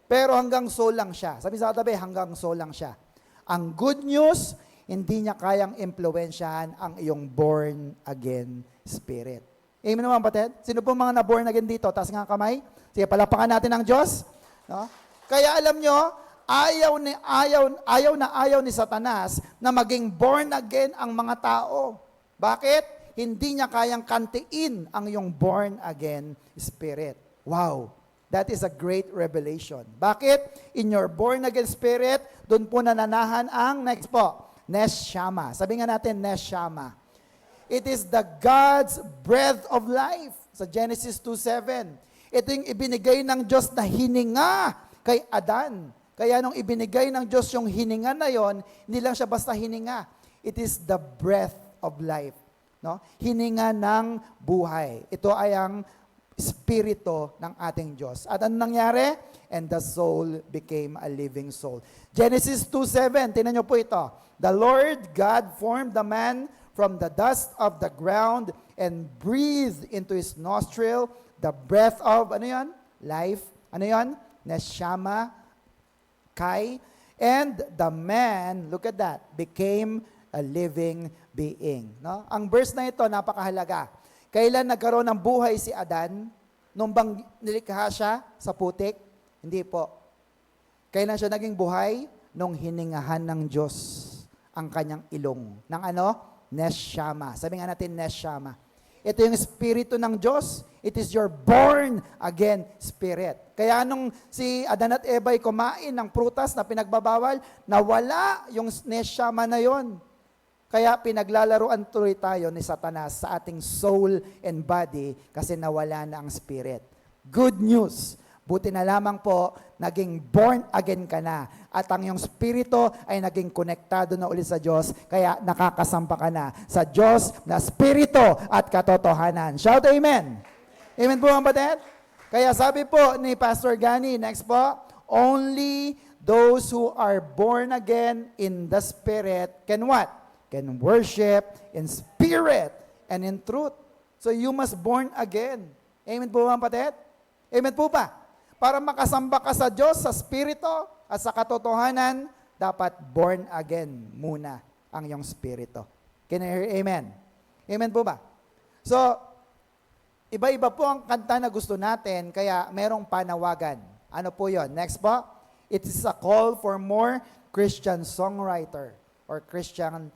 Pero hanggang soul lang siya. Sabi sa katabi, hanggang soul lang siya. Ang good news, hindi niya kayang impluwensyahan ang iyong born again spirit. Amen naman, kapatid? Sino po mga na-born again dito? Taas nga kamay. Sige, palapakan natin ang Diyos. No? Kaya alam nyo, ayaw ni Satanas na maging born again ang mga tao. Bakit? Hindi niya kayang kantiin ang iyong born again spirit. Wow! That is a great revelation. Bakit? In your born again spirit, doon po nananahan ang, next po, Neshama. Sabi nga natin, Neshama. It is the God's breath of life. Sa Genesis 2:7. Ito yung ibinigay ng Diyos na hininga kay Adan. Kaya nung ibinigay ng Diyos yung hininga na yon, hindi lang siya basta hininga. It is the breath of life. No? Hininga ng buhay. Ito ay ang spirito ng ating Diyos. At ano nangyari? And the soul became a living soul. Genesis 2:7, tinan nyo po ito. The Lord God formed the man from the dust of the ground and breathed into his nostril the breath of, ano yan? Life. Ano yan? Neshama, Kai. And the man, look at that, became a living being. No? Ang verse na ito, napakahalaga. Kailan nagkaroon ng buhay si Adan? Nung bang nilikha siya sa putik? Hindi po. Kailan siya naging buhay? Nung hiningahan ng Diyos ang kanyang ilong. Ng ano? Neshama. Sabi nga natin, Neshama. Ito yung spirito ng Diyos. It is your born again spirit. Kaya nung si Adan at Eva ay kumain ng prutas na pinagbabawal, nawala yung Neshama na yon. Kaya pinaglalaruan tuloy tayo ni Satanas sa ating soul and body kasi nawala na ang spirit. Good news. Buti na lamang po, naging born again ka na. At ang iyong spirito ay naging konektado na ulit sa Diyos. Kaya nakakasamba ka na sa Diyos na spirito at katotohanan. Shout amen. Amen po mga kapatid? Kaya sabi po ni Pastor Gani, next po, only those who are born again in the Spirit can what? Can worship in spirit and in truth. So you must born again. Amen po mga kapatid? Amen po ba? Para makasamba ka sa Diyos, sa spirito at sa katotohanan, dapat born again muna ang iyong spirito. Can I hear amen? Amen po ba? So, iba-iba po ang kanta na gusto natin, kaya merong panawagan. Ano po yon? Next po, it is a call for more Christian songwriter or Christian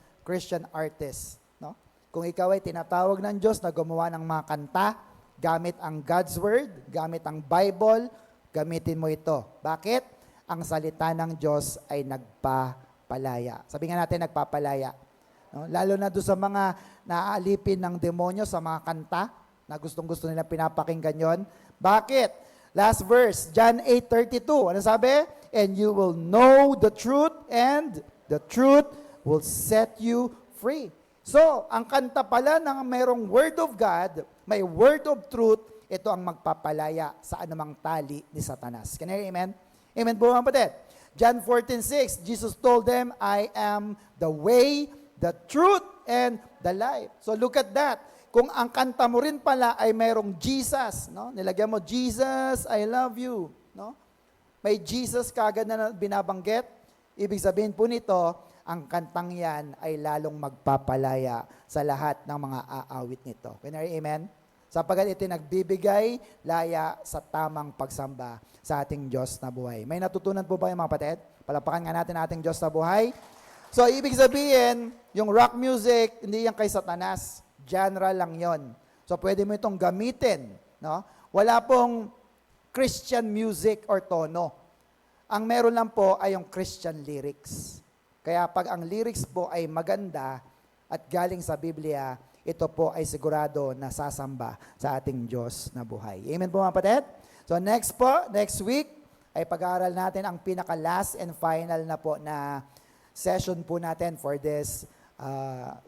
artist. No? Kung ikaw ay tinatawag ng Diyos na gumawa ng mga kanta, gamit ang God's Word, gamit ang Bible, gamitin mo ito. Bakit? Ang salita ng Diyos ay nagpapalaya. Sabi nga natin, nagpapalaya. No? Lalo na doon sa mga naaalipin ng demonyo sa mga kanta, na gustong-gusto nila pinapakinggan yon. Bakit? Last verse, John 8:32. Ano sabi? And you will know the truth and the truth will set you free. So, ang kanta pala ng mayroong word of God, may word of truth, ito ang magpapalaya sa anumang tali ni Satanas. Can I hear amen? Amen po mga kapatid. John 14:6, Jesus told them, I am the way, the truth, and the life. So look at that. Kung ang kanta mo rin pala ay mayroong Jesus, no? Nilagyan mo, Jesus, I love you, no? May Jesus kagad na binabanggit. Ibig sabihin po nito, ang kantang yan ay lalong magpapalaya sa lahat ng mga aawit nito. Can you amen? Sapagat ito nagbibigay laya sa tamang pagsamba sa ating Diyos na buhay. May natutunan po ba yung mga kapatid? Palapakan nga natin ating Diyos na buhay. So, ibig sabihin, yung rock music, hindi yan kay Satanas. Genre lang yon. So, pwede mo itong gamitin. No? Wala pong Christian music or tono. Ang meron lang po ay yung Christian lyrics. Kaya pag ang lyrics po ay maganda at galing sa Biblia, ito po ay sigurado na sasamba sa ating Diyos na buhay. Amen po mga kapatid? So next week, ay pag-aaral natin ang pinaka-last and final na po na session po natin for this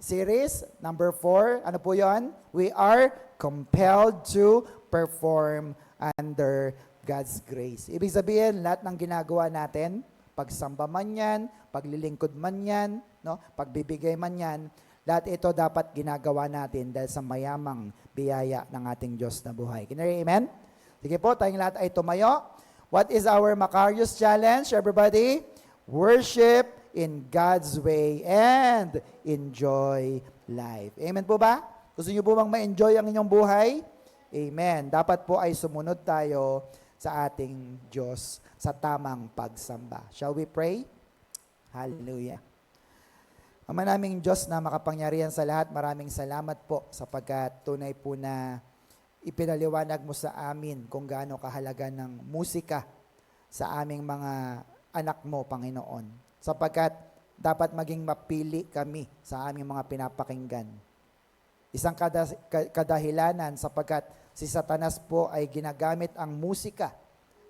series. Number 4, ano po yon? We are compelled to perform under God's grace. Ibig sabihin, lahat ng ginagawa natin, pagsamba man yan, paglilingkod man yan, no? Pagbibigay man yan, lahat ito dapat ginagawa natin dahil sa mayamang biyaya ng ating Diyos na buhay. Kinari, amen? Sige po, tayong lahat ay tumayo. What is our Macarius Challenge, everybody? Worship in God's way and enjoy life. Amen po ba? Gusto niyo po bang ma-enjoy ang inyong buhay? Amen. Dapat po ay sumunod tayo sa ating Diyos sa tamang pagsamba. Shall we pray? Hallelujah. Ama naming Diyos na makapangyarihan sa lahat, maraming salamat po sapagkat tunay po na ipinaliwanag mo sa amin kung gaano kahalaga ng musika sa aming mga anak mo, Panginoon. Sapagkat dapat maging mapili kami sa aming mga pinapakinggan. Isang kadahilanan sapagkat si Satanas po ay ginagamit ang musika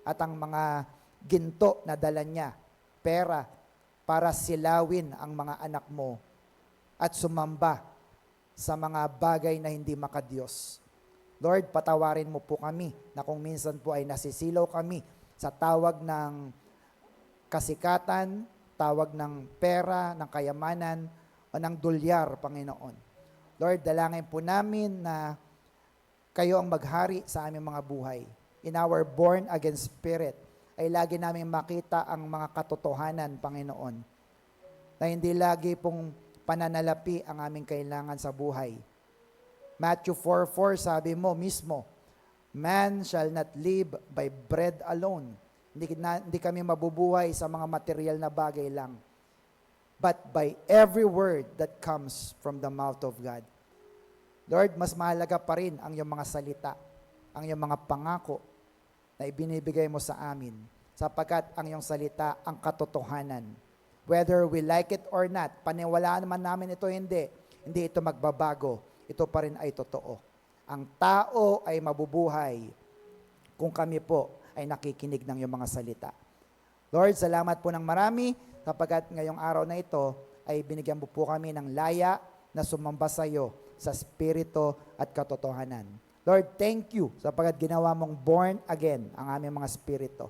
at ang mga ginto na dala niya, pera, para silawin ang mga anak mo at sumamba sa mga bagay na hindi makadiyos. Lord, patawarin mo po kami na kung minsan po ay nasisilaw kami sa tawag ng kasikatan, tawag ng pera, ng kayamanan, o ng dolyar, Panginoon. Lord, dalangin po namin na kayo ang maghari sa aming mga buhay. In our born-again spirit, ay lagi namin makita ang mga katotohanan, Panginoon, na hindi lagi pong pananalapi ang aming kailangan sa buhay. Matthew 4:4, sabi mo mismo, man shall not live by bread alone. Hindi kami mabubuhay sa mga material na bagay lang, but by every word that comes from the mouth of God. Lord, mas mahalaga pa rin ang iyong mga salita, ang iyong mga pangako na ibinibigay mo sa amin, sapagkat ang iyong salita ang katotohanan. Whether we like it or not, paniwalaan naman namin ito hindi ito magbabago. Ito pa rin ay totoo. Ang tao ay mabubuhay kung kami po ay nakikinig ng iyong mga salita. Lord, salamat po ng marami, sapagkat ngayong araw na ito ay binigyan mo po kami ng laya na sumamba sa iyo sa spirito at katotohanan. Lord, thank you sapagkat ginawa mong born again ang aming mga spirito.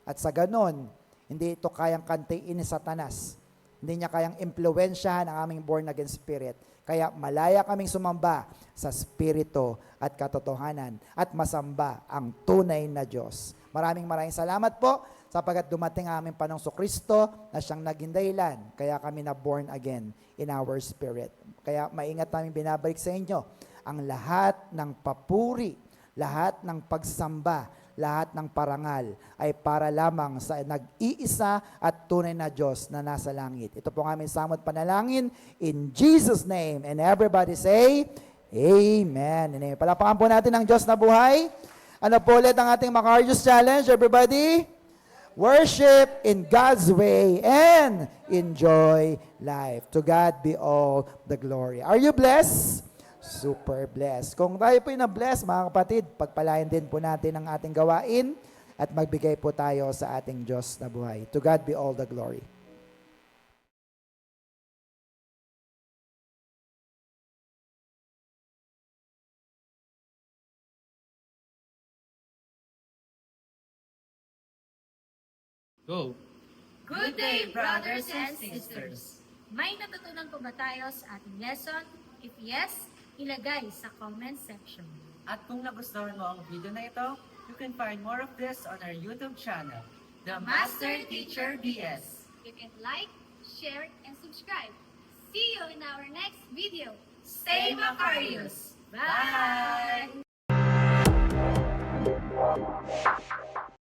At sa ganon, hindi ito kayang kantiin ni Satanas. Hindi niya kayang impluwensyahan ang aming born again spirit. Kaya malaya kaming sumamba sa spirito at katotohanan at masamba ang tunay na Diyos. Maraming salamat po sapagkat dumating ang aming Panginoong Kristo na siyang naging dahilan. Kaya kami na born again in our spirit. Kaya maingat namin binabalik sa inyo ang lahat ng papuri, lahat ng pagsamba, lahat ng parangal ay para lamang sa nag-iisa at tunay na Diyos na nasa langit. Ito po ang aming samot panalangin in Jesus' name. And everybody say, Amen. And palapakan po natin ang Diyos na buhay. Ano po ulit ang ating Macarius Challenge, everybody? Worship in God's way and enjoy life. To God be all the glory. Are you blessed? Super blessed. Kung tayo po'y na-bless, mga kapatid, pagpalain din po natin ang ating gawain at magbigay po tayo sa ating Diyos na buhay. To God be all the glory. go! Good day, brothers and sisters! May natutunan po ba tayo sa ating lesson? If yes, ilagay sa comment section. At kung nagustuhan mo ang video na ito, you can find more of this on our YouTube channel, The Master Teacher BS. You can like, share, and subscribe. See you in our next video. Stay Macarius! Bye!